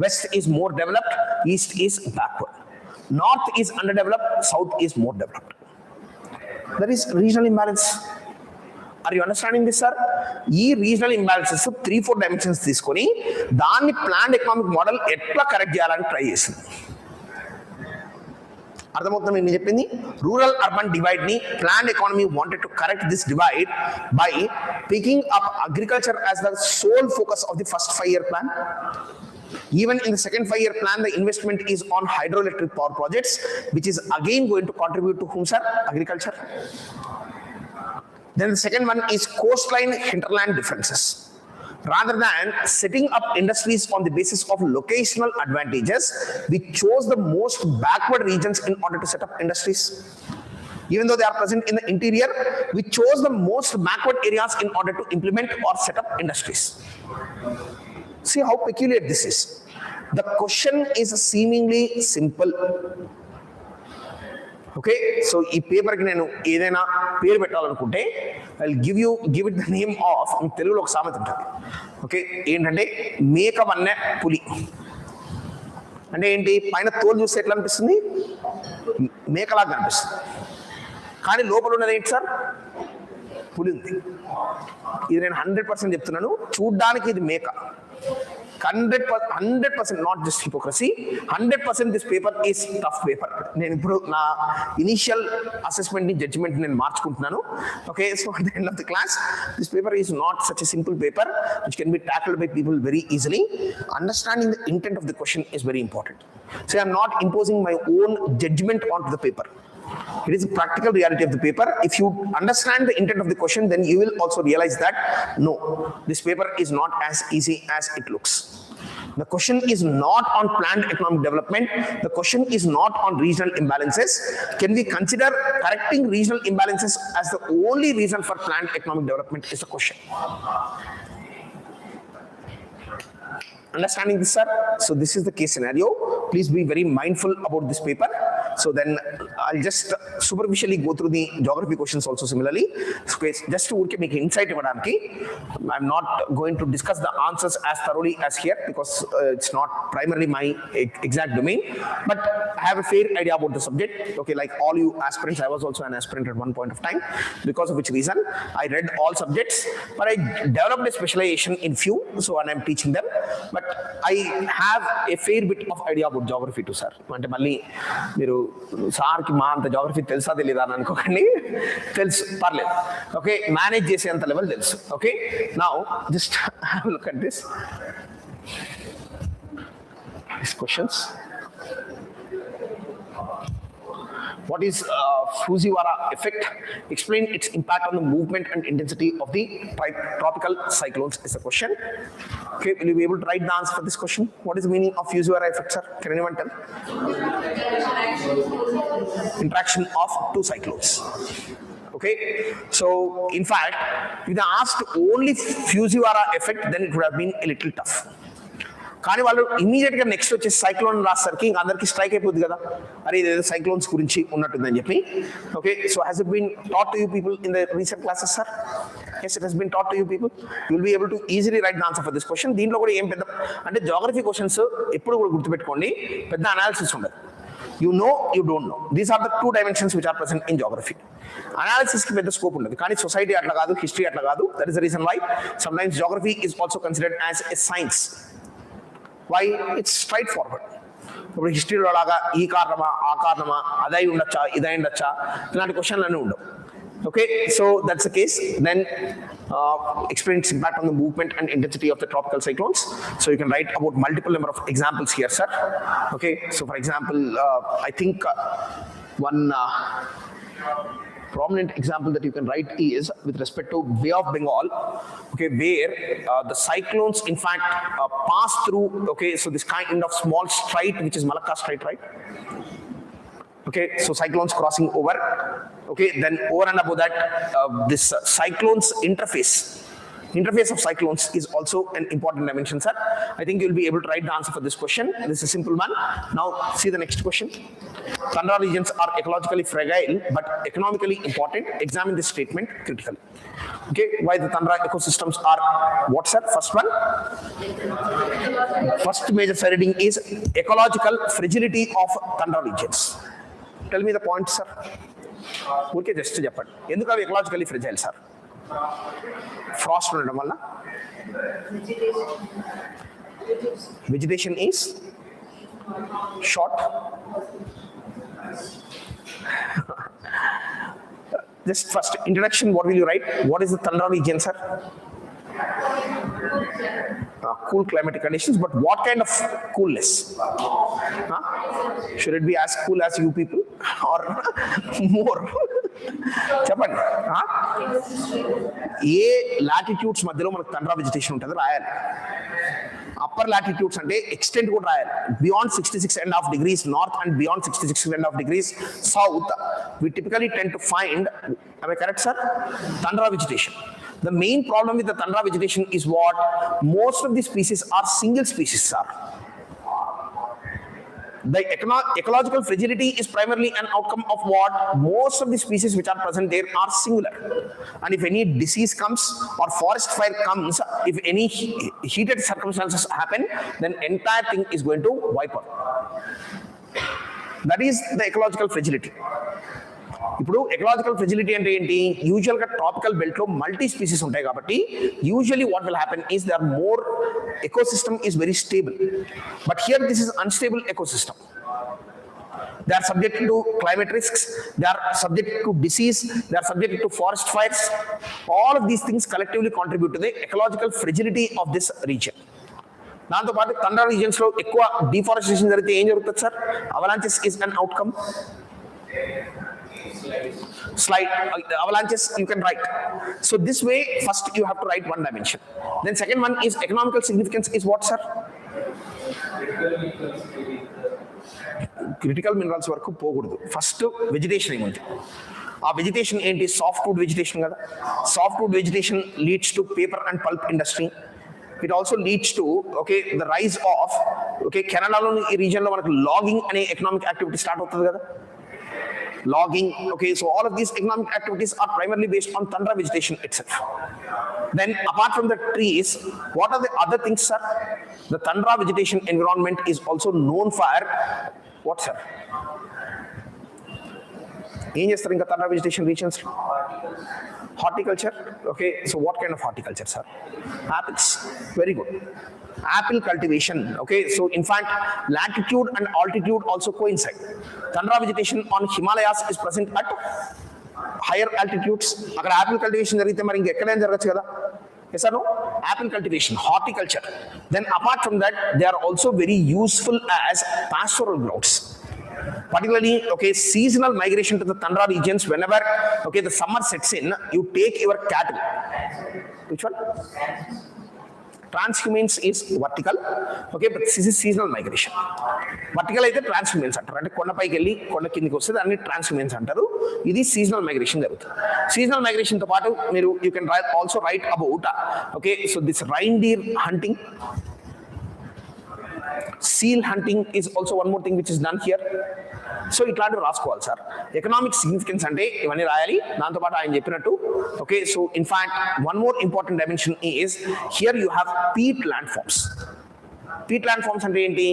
West is more developed, east is backward. North is underdeveloped, south is more developed. That is regional imbalance. Are you understanding this, sir? ఈ regional imbalances 3-4 dimensions తీసుకొని దాన్ని planned economic model ఎట్లా correct చేయాలని try చేసింది. అర్థమవుతుంది నేను చెప్పింది? Rural urban divide ని planned economy wanted to correct this divide by picking up agriculture as the sole focus of the first 5-year plan. Even in the second 5-year plan, the investment is on hydroelectric power projects, which is again going to contribute to whom, sir? Agriculture. Then the second one is coastline hinterland differences. Rather than setting up industries on the basis of locational advantages, we chose the most backward regions in order to set up industries. Even though they are present in the interior, we chose the most backward areas in order to implement or set up industries. See how peculiar this is. The question is seemingly simple. Okay, so ఈ paper కి నేను ఏదైనా పేరు పెట్టాలనుకుంటే I will give it the name of, తెలుగులో ఒక సామెత ఉంటుంది. ఓకే, ఏంటంటే మేక వన్నె పులి. అంటే ఏంటి, పైన తోలు చూస్తే ఎట్లా అనిపిస్తుంది, మేకలాగా అనిపిస్తుంది, కానీ లోపల ఉన్నది ఏంటి సార్, పులి ఉంది. ఇది నేను 100% చెప్తున్నాను, చూడ్డానికి ఇది మేక. 100% not just hypocrisy, 100% this paper is tough paper. నేను ఇప్పుడు నా ఇనిషియల్ అసెస్మెంట్ ని జడ్జిమెంట్ నేను మార్చుకుంటున్నాను. Okay, so at the end of the class this paper is not such a simple paper which can be tackled by people very easily. Understanding the intent of the question is very important. So I am not imposing my own judgment onto the paper. It is a practical reality of the paper. If you understand the intent of the question, then you will also realize that no, this paper is not as easy as it looks. The question is not on planned economic development. The question is not on regional imbalances. Can we consider correcting regional imbalances as the only reason for planned economic development is the question. Understanding this, sir? So this is the case scenario. Please be very mindful about this paper. So then I'll just superficially go through the geography questions also similarly. So just to make insight ivadaniki, I'm not going to discuss the answers as thoroughly as here because it's not primarily my exact domain, but I have a fair idea about the subject. Okay, like all you aspirants, I was also an aspirant at one point of time, because of which reason I read all subjects, but I developed a specialization in few, so and I'm teaching them. But I have a fair bit of idea about geography too, sir. అంటే మళ్ళీ మీరు సార్కి మా అంత geography తెలుసా తెలీదా అని అనుకోకండి, తెలుసు, పర్లేదు. ఓకే, మేనేజ్ చేసేంత లెవెల్ తెలుసు. Okay, now just have a look at this questions. What is Fujiwara effect? Explain its impact on the movement and intensity of the tropical cyclones is the question. Okay, will you be able to write the answer for this question? What is the meaning of Fujiwara effect, sir? Can anyone tell? Interaction of two cyclones. Okay, so in fact, if they asked only Fujiwara effect, then it would have been a little tough. కానీ వాళ్ళు immediate గా next వచ్చే cyclone రాసరికి ఇంకా అందరికి strike అయిపోద్ది కదా, అరే ఇదేదో సైక్లోన్స్ గురించి ఉన్నట్టుందని చెప్పి. Okay, so has it been taught to you people in the recent classes, sir? Yes, it has been taught to you people. You will be able to easily write the answer for this question. దీంట్లో కూడా ఏం పెద్ద అంటే geography questions ఎప్పుడు కూడా గుర్తుపెట్టుకోండి, పెద్ద analysis ఉండదు. You know, you don't know. These are the two dimensions which are present in geography. Analysis ki pedda scope undadu, కానీ society atla kaadu, history atla kaadu. That is the reason why sometimes geography is also considered as a science. Why? It's straightforward. ఇప్పుడు హిస్టరీలో లాగా ఈ కారణమా ఆ కారణమా అదై ఉండొచ్చా ఇదై ఉండొచ్చా ఇలాంటి క్వశ్చన్లు అన్నీ ఉండవు. Okay, so that's the case. Then explain its impact on the movement and intensity of the tropical cyclones. So you can write about multiple number of examples here, sir. Okay, so for example, I think one prominent example that you can write is with respect to Bay of Bengal, okay, where the cyclones in fact pass through, okay, so this kind of small strait which is Malacca Strait, right? Okay, so cyclones crossing over. Okay, then over and above that, this cyclones interface of cyclones is also an important dimension, sir. I think you'll be able to write the answer for this question. This is a simple one. Now see the next question. Tundra regions are ecologically fragile but economically important. Examine this statement critically. Okay, why the tundra ecosystems are what, sir? First one, first major finding is ecological fragility of tundra regions. Tell me the point, sir. ఊరికే just చెప్పండి, ఎందుకు అవి ecologically fragile, sir? Frost ఉండడం వల్ల, vegetation is short. Just first introduction, what will you write? What is the tundra region, sir? Cool climatic conditions, but what kind of coolness? Should it be as cool as you people or more? చెప్పండి. ఏ latitudes మధ్యలో మనకు తండ్రా vegetation ఉంటుంది రాయాలి. Upper latitudes అంటే extent కూడా రాయాలి. Beyond 66.5 degrees north and beyond 66.5 degrees south, we typically tend to find, am I correct sir, tundra vegetation. The main problem with the tundra vegetation is what? Most of the species are single species, sir. The ecological fragility is primarily an outcome of what? Most of the species which are present there are singular. And if any disease comes or forest fire comes, if any heated circumstances happen, then entire thing is going to wipe out. That is the ecological fragility. ఇప్పుడు ecological fragility అంటే ఏంటి? యూజువల్గా tropical బెల్ట్లో multi species ఉంటాయి కాబట్టి usually what will happen is they are more ecosystem is very stable. But here this is unstable ecosystem. They are subject to climate risks, they are subject to disease, they are subject to forest fires. All of these things collectively contribute to the ecological fragility of this region. దాంతో పాటు తండ్రా రీజియన్స్లో ఎక్కువ deforestation జరిగితే ఏం జరుగుతుంది sir? Avalanches is an outcome. Slide avalanches you can write. So this way, first you have to write one dimension. Then second one is economical significance is what, sir? Critical minerals వరకు పోకూడదు. First vegetation ఏముంది? ఆ vegetation ఏంటి? Softwood vegetation కదా. Softwood vegetation leads to paper and pulp industry. It also leads to the rise of కెనడాలోని ఈ రీజియన్లో మనకు logging అనే economic activity start అవుతుంది కదా. Logging, so all of these economic activities are primarily based on tundra vegetation itself. Then apart from the trees, what are the other things, sir? The tundra vegetation environment is also known for what, sir? ఏం చేస్తారు ఇంకా tundra vegetation reasons? Horticulture. So what kind of horticulture, sir? Apples. Very good. Apple cultivation. So in fact latitude and altitude also coincide. Tundra vegetation on Himalayas is present at higher altitudes. అక్కడ apple cultivation జరిగితే మరి ఇంకెక్కడైనా జరగచ్చు కదా. Yes or no? Apple cultivation, horticulture. Then apart from that, they are also very useful as pastoral grounds. Particularly, seasonal migration to the tundra regions. Whenever the summer sets in, you take your cattle. Which one? Transhumance is vertical, but this is seasonal migration. Vertical అయితే ట్రాన్స్హ్యూమెన్స్ అంటారు, అంటే కొండపైకి వెళ్ళి కొండ కిందికి వస్తుంది, అన్ని ట్రాన్స్హ్యూమెన్స్ అంటారు. ఇది సీజనల్ మైగ్రేషన్ జరుగుతుంది. సీజనల్ మైగ్రేషన్తో పాటు మీరు you can also write about so this reindeer hunting, seal hunting is also one more thing which is done here. So ఇట్లాంటివి రాసుకోవాలి సార్. ఎకనామిక్ సిగ్నిఫికెన్స్ అంటే ఇవన్నీ రాయాలి. దాంతోపాటు ఆయన చెప్పినట్టు so in fact one more important dimension is here you have peat landforms. Peat landforms అంటే ఏంటి?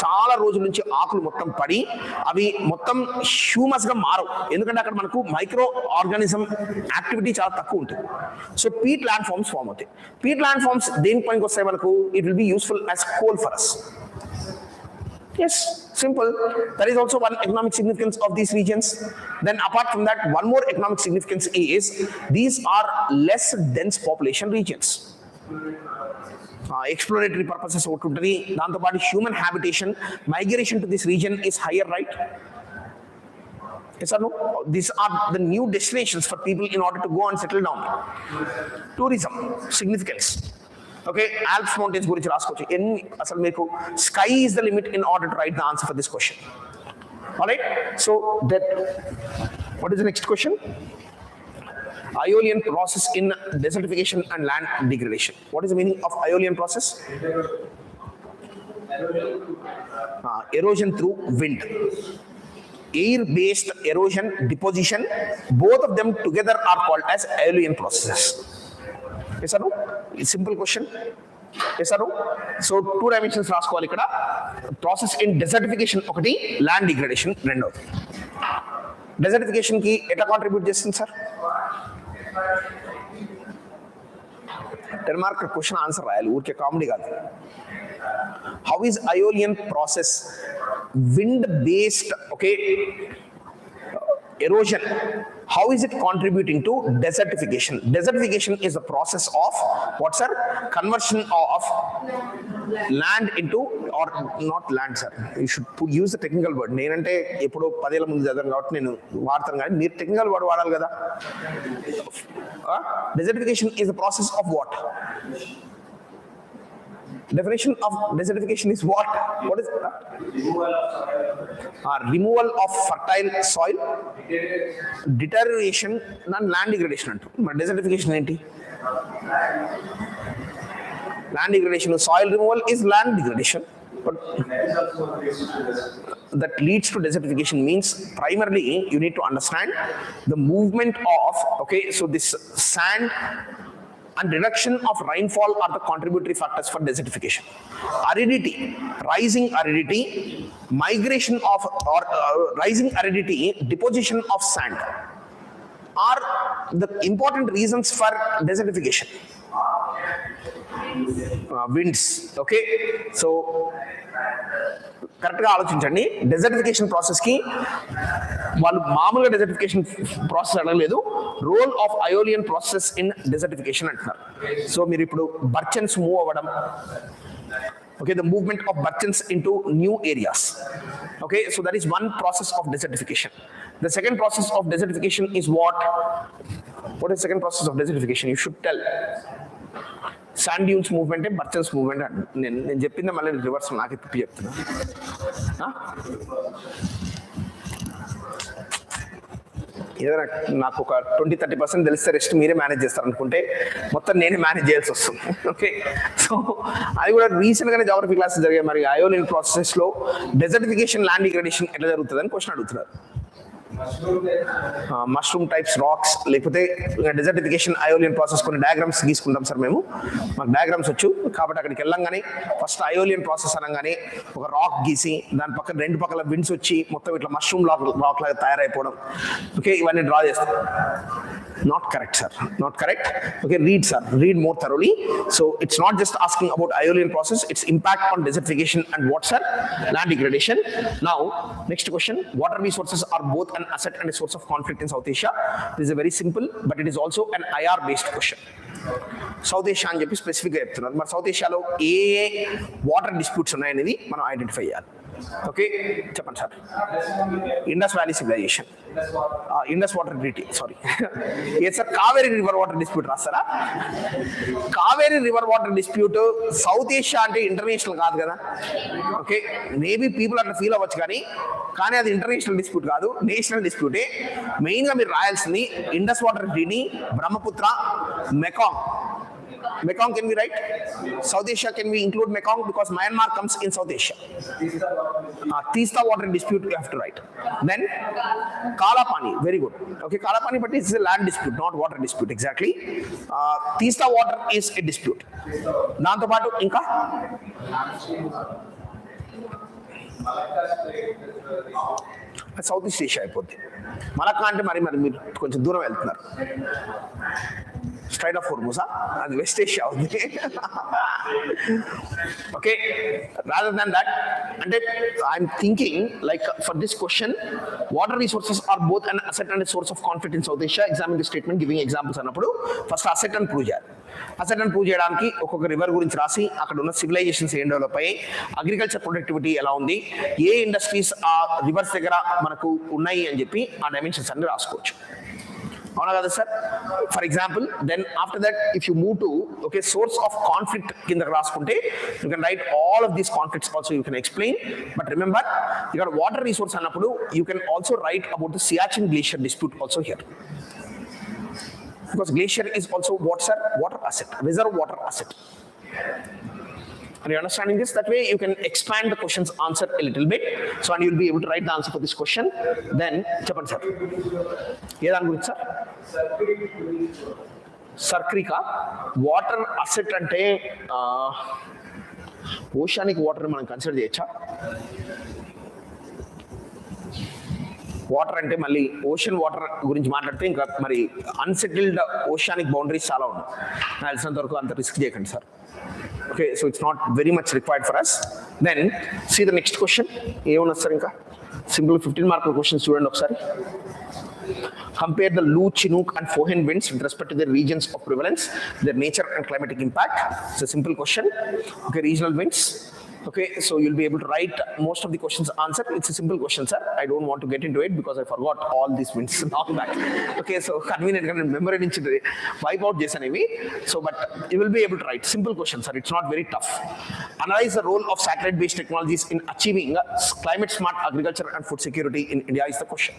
చాలా రోజుల నుంచి ఆకులు మొత్తం పడి అవి మొత్తం హ్యూమస్గా మారవు, ఎందుకంటే అక్కడ మనకు మైక్రో ఆర్గానిజం యాక్టివిటీ చాలా తక్కువ ఉంటుంది. So peat landforms form అవుతాయి. పీట్ ల్యాండ్ ఫార్మ్స్ దేనికి పనికి వస్తాయి మనకు? It will be useful as coal for us. Yes, simple. That is also one economic significance of these regions. Then apart from that, one more economic significance is these are less dense population regions. Exploratory purposes outunadi. Danto paatu human habitation, migration to this region is higher, right? Yes or no? These are the new destinations for people in order to go and settle down. Tourism significance. Alps mountains గురించి రాసుకోవచ్చు. అసలు మీకు sky is the limit in order to right the answer for this question. Alright, so that what is the next question? Aeolian process in desertification and land degradation. What is the meaning of Aeolian process? Erosion through wind. Air-based erosion, deposition, both of them together are called as Aeolian processes. Yes or no? It's simple question. Yes or no? So two dimensions రాసుకోవాలి ఇక్కడ. Process in desertification ఒకటి, land degradation రెండోది. Desertification కి ఎట్లా contribute చేస్తుంది sir? 10 mark question answer రాయాలి, ఊరికే comedy కాదు. How is aeolian process wind based erosion, how is it contributing to desertification? Desertification is the process of what, sir? Conversion of land into or not land sir, you should use the technical word. నేనంటే ఎప్పుడో 10 ఏళ్ల ముందు చదివాను కాబట్టి నేను వాడతాను, కానీ మీరు టెక్నికల్ వర్డ్ వాడాలి కదా. Desertification is the process of what? Definition of desertification is what? What is it? Removal of fertile soil, deterioration and land degradation అంటారు. మరి desertification ఏంటి? Land degradation, soil removal is land degradation. But that leads to desertification means primarily you need to understand the movement of, okay, so this sand and reduction of rainfall are the contributory factors for desertification. Aridity, rising aridity, migration of or rising aridity, deposition of sand are the important reasons for desertification. Winds, okay, so కరెక్ట్గా ఆలోచించండి. Desertification ప్రాసెస్కి వాళ్ళు మామూలుగా desertification process అడగలేదు, role of aeolian process in desertification అంటున్నారు. సో మీరు ఇప్పుడు బర్చెన్స్ మూవ్ అవ్వడం, okay, the movement of burchens into new areas, okay, so that is one process of desertification. The second process of desertification is what is the second process of desertification? You should tell. Sand dunes movement, burchens movement. నేను చెప్పింది మళ్ళీ reverse నాకు తిప్పి చెప్తున్నా. ఏదైనా నాకు ఒక 20-30% తెలిస్తే రెస్ట్ మీరే మేనేజ్ చేస్తారు అనుకుంటే మొత్తం నేనే మేనేజ్ చేయాల్సి వస్తుంది. ఓకే, సో అది కూడా రీసెంట్గానే జాగ్రఫీ క్లాసెస్ జరిగాయి. మరి అయోలిన్ ప్రాసెస్లో డెజర్టిఫికేషన్, ల్యాండ్ డిగ్రేడేషన్ ఎట్లా జరుగుతుంది అని క్వశ్చన్ అడుగుతున్నారు. మష్రూమ్ టైప్స్ రాక్స్, లేకపోతే డెజర్టిఫికేషన్ అయోలియన్ ప్రాసెస్ కొన్ని డయాగ్రామ్స్ గీసుకుంటాం సార్ మేము, మాకు డయాగ్రామ్స్ వచ్చు కాబట్టి అక్కడికి వెళ్ళంగానే ఫస్ట్ అయోలియన్ ప్రాసెస్ అనగానే ఒక రాక్ గీసి దాని పక్కన 2 పక్కల విండ్స్ వచ్చి మొత్తం ఇట్లా మష్రూమ్ రాక్ లాగా తయారైపోవడం, ఓకే, ఇవన్నీ డ్రా చేస్తాం. Not correct, sir. Not correct. Okay, read, sir. Read more thoroughly. So it's not just asking about aeolian process, its impact on desertification and what, sir? Land degradation. Now, next question. Water resources are both an asset and a source of conflict in South Asia. This is a very simple, but it is also an IR-based question. South Asia అని చెప్పి స్పెసిఫిక్గా చెప్తున్నారు. మరి South ఏషియాలో ఏ water disputes ఉన్నాయనేది మనం identify చేయాలి. ఓకే, చెప్పండి sir. Indus valley civilization, Indus water treaty, sorry ఏ sir, Kaveri river water dispute రాస్తారా? Kaveri river water dispute South Asia అంటే ఇంటర్నేషనల్ కాదు కదా. ఓకే, మేబీ పీపుల్ అట్లా ఫీల్ అవ్వచ్చు, కానీ అది ఇంటర్నేషనల్ డిస్ప్యూట్ కాదు, నేషనల్ డిస్ప్యూటే. మెయిన్గా మీరు రాయాల్సింది Indus water treaty, Brahmaputra, Mekong. Mekong can we write? South Asia, can we include Mekong because Myanmar comes in South Asia? Teesta water dispute you have to write. Then Kalapani, very good. Okay, Kalapani, but it's a land dispute, not water dispute exactly. Teesta water is a dispute. Danto paatu inka south east Asia అయిపోద్ది. Malacca అంటే మరి మీరు కొంచెం దూరం వెళ్తున్నారు. Straight of Hormuz, అది West Asia ఉంది. Okay, rather than that, అంటే I'm thinking like for this question, water resources are both an asset and source of conflict in South Asia. Examine the statement giving examples అన్నప్పుడు first asset అని prove చేయాలి. Asset అని prove చేయడానికి ఒక్కొక్క river గురించి రాసి అక్కడ ఉన్న సివిలైజేషన్స్ ఏం డెవలప్ అయ్యాయి, అగ్రికల్చర్ ప్రొడక్టివిటీ ఎలా ఉంది, ఏ ఇండస్ట్రీస్ ఆ రివర్స్ దగ్గర మనకు ఉన్నాయి అని చెప్పి ఆ డైమెన్షన్స్ అన్ని రాసుకోవచ్చు. అవునా కదా sir? For example, then after that if you move to okay source of conflict కింద రాసుకుంటే you can write all of these conflicts also you can explain. But remember, ఇక్కడ వాటర్ రిసోర్స్ అన్నప్పుడు you can also write about the Siachen glacier dispute also here. Because glacier is also what, sir? Water asset, reserve water asset. Are you understanding this? That way you can expand the question's answer a little bit. So and you'll be able to write the answer for this question. Then, చెప్పండి sir, ఏ దాని గురించి sir? సర్క్రికా water asset అంటే oceanic water మనం consider చేయొచ్చా? Water అంటే మళ్ళీ ocean water గురించి మాట్లాడితే ఇంకా మరి అన్సెటిల్డ్ ఓషానిక్ బౌండరీస్ చాలా ఉన్నాయి. నాకు తెలిసినంత వరకు అంత రిస్క్ చేయకండి sir. Okay, so it's not very much required for us. Then see the next question. ఏమున్నది సార్? ఇంకా సింపుల్ 15 మార్కుల క్వశ్చన్స్ చూడండి ఒకసారి. Compare the Lu, Chinook and Fohn winds with respect to their regions of prevalence, their nature and climatic impact. It's a simple question. Okay, regional winds. Okay, so you'll be able to write most of the questions answer. It's a simple question, sir. I don't want to get into it because I forgot all these wins long back. Okay, so convenient memory wipe out this anyway. So, but you will be able to write simple questions, sir. It's not very tough. Analyze the role of satellite-based technologies in achieving climate-smart agriculture and food security in India is the question.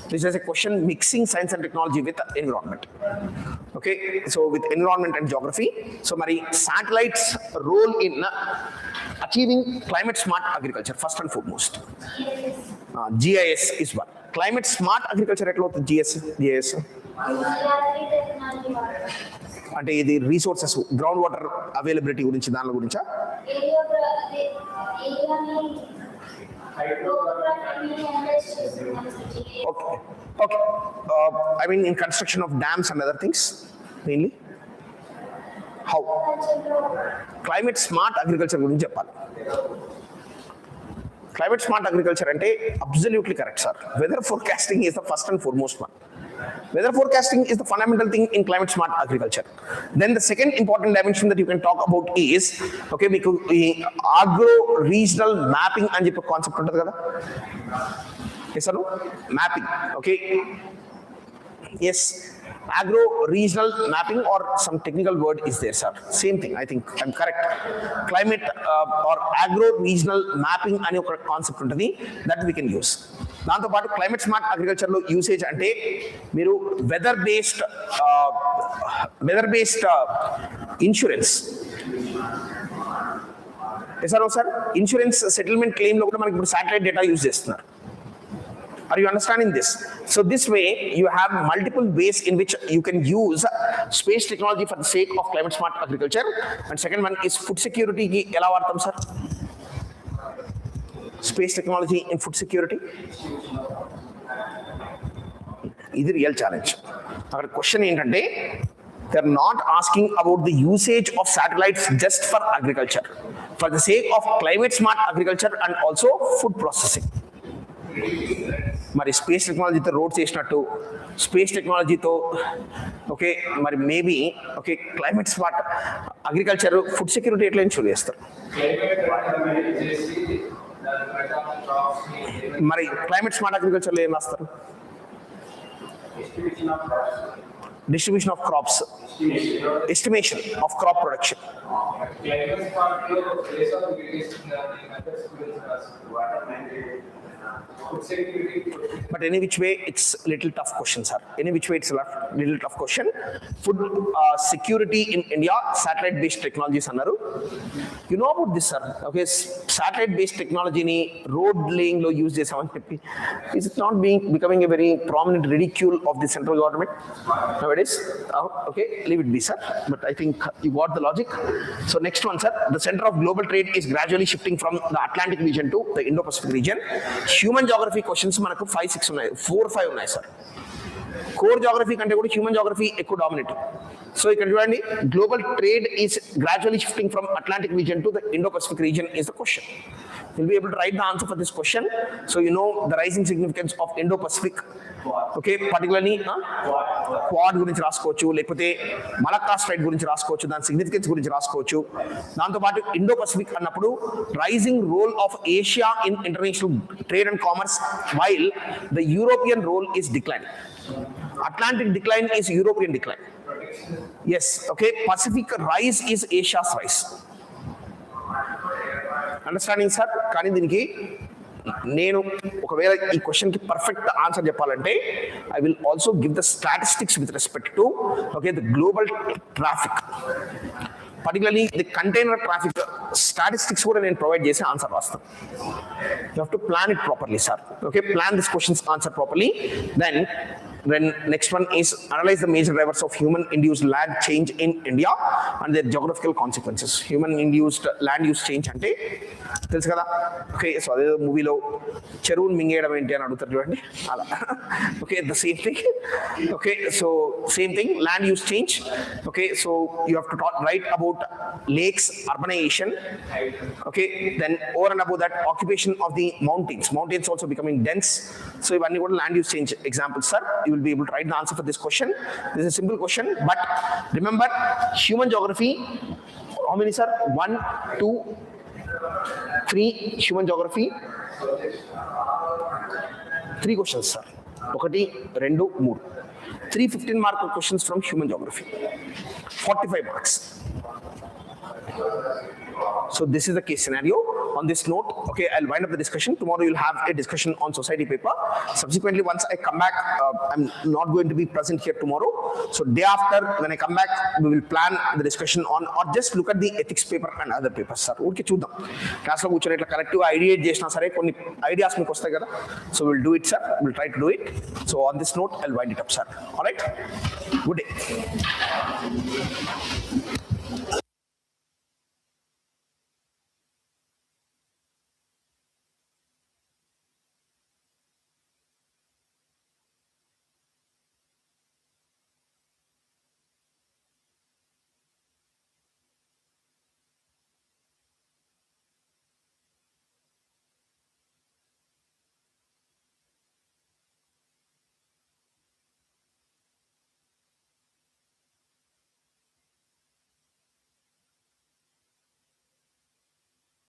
This is a question mixing science and technology with environment. Okay, so with environment and geography. So, Mari, satellites' role in achieving climate smart agriculture first and foremost. GIS is one. Climate smart agriculture at GIS. అంటే ఇది resources ground water availability గురించి దాని గురించా okay okay I mean in construction of dams and other things mainly how climate smart agriculture గురించి చెప్పాలి climate smart agriculture అంటే absolutely correct sir weather forecasting is the first and foremost one weather forecasting is the fundamental thing in climate smart agriculture then the second important dimension that you can talk about is okay మీకు agro regional mapping అని చెప్పే concept ఉంటుంది కదా yes or no mapping okay yes agro regional mapping or some technical word is there sir same thing I think I'm correct climate or agro regional mapping అనే ఒక concept ఉంటుంది that we can use దాంతో పాటు climate smart agriculture లో usage అంటే మీరు weather based insurance sir insurance settlement claim లో కూడా మనకి ఇప్పుడు శాటిలైట్ డేటా యూజ్ చేస్తున్నారు Are you understanding this? So this way you have multiple ways in which you can use space technology for the sake of climate smart agriculture. And second one is food security ki ela vartam sir? Space technology in food security. This is a real challenge. Our question ఏంటంటే they're not asking about the usage of satellites just for agriculture, for the sake of climate smart agriculture and also food processing. మరి space టెక్నాలజీతో roads వేసినట్టు space టెక్నాలజీతో okay మరి maybe okay climate smart agriculture food security ఎట్లా ensure చేస్తారు మరి climate smart అగ్రికల్చర్లో ఏం రాస్తారు distribution of crops estimation of crop production but any which way it's little tough question sir any which way it's a little tough question food security in India satellite based technologies annaru you know about this sir okay satellite based technology ni road laying lo use chesamani cheppi is it not becoming a very prominent ridicule of the central government nowadays okay leave it be sir but I think you got the logic so next one sir the center of global trade is gradually shifting from the Atlantic region to the Indo-Pacific region human geography questions మనకు 5-6 ఉన్నాయి 4-5 ఉన్నాయి sir core geography కంటే కూడా human geography ఎక్కువ dominate so ఇక్కడ చూడండి global trade is gradually shifting from Atlantic region to the Indo Pacific region is the question you'll be able to write the answer for this question so you know the rising significance of Indo Pacific okay particularly quad గురించి రాసుకోవచ్చు లేకపోతే Malacca straight గురించి రాసుకోవచ్చు దాని significance గురించి రాసుకోవచ్చు దాంతో పాటు ఇండో పసిఫిక్ అన్నప్పుడు rising role of Asia in international trade and commerce while the European role is declining Atlantic decline is European decline yes okay Pacific rise is Asia's rise understanding sir కానీ దీనికి నేను ఒకవేళ ఈ క్వశ్చన్కి perfect answer చెప్పాలంటే I will also give the statistics with respect to okay the global traffic particularly the container traffic statistics కూడా నేను provide చేసి ఆన్సర్ రాస్తాను you have to plan it properly sir okay plan this questions answer properly then next one is analyze the major drivers of human induced land change in India and their geographical consequences human induced land use change అంటే తెలుసు కదా okay so అదే మూవీలో చెరువును మింగేయడం ఏంటి అని అడుగుతారు చూడండి అలా okay the same thing okay so same thing land use change okay so you have to write about lakes urbanization okay then over and above that occupation of the mountains also becoming dense so ivanni kuda land use change examples sir you will be able to write the answer for this question this is a simple question but remember human geography how many sir 1 2 3 human geography. 3 questions, sir. 1, 2, 3. 3 15-mark questions from human geography. 45 marks. So this is the case scenario. On this note, okay, I'll wind up the discussion. Tomorrow you'll have a discussion on society paper. Subsequently, once I come back, I'm not going to be present here tomorrow. So day after, when I come back, we will plan the discussion on, or just look at the ethics paper and other papers, sir. Okay, చూద్దాం. Class లో కూర్చొని ఇట్లా కరెక్ట్గా ideate చేసినా సరే కొన్ని ideas మీకు వస్తాయి కదా. So we'll do it, sir. We'll try to do it. So on this note, I'll wind it up, sir. All right. Good day.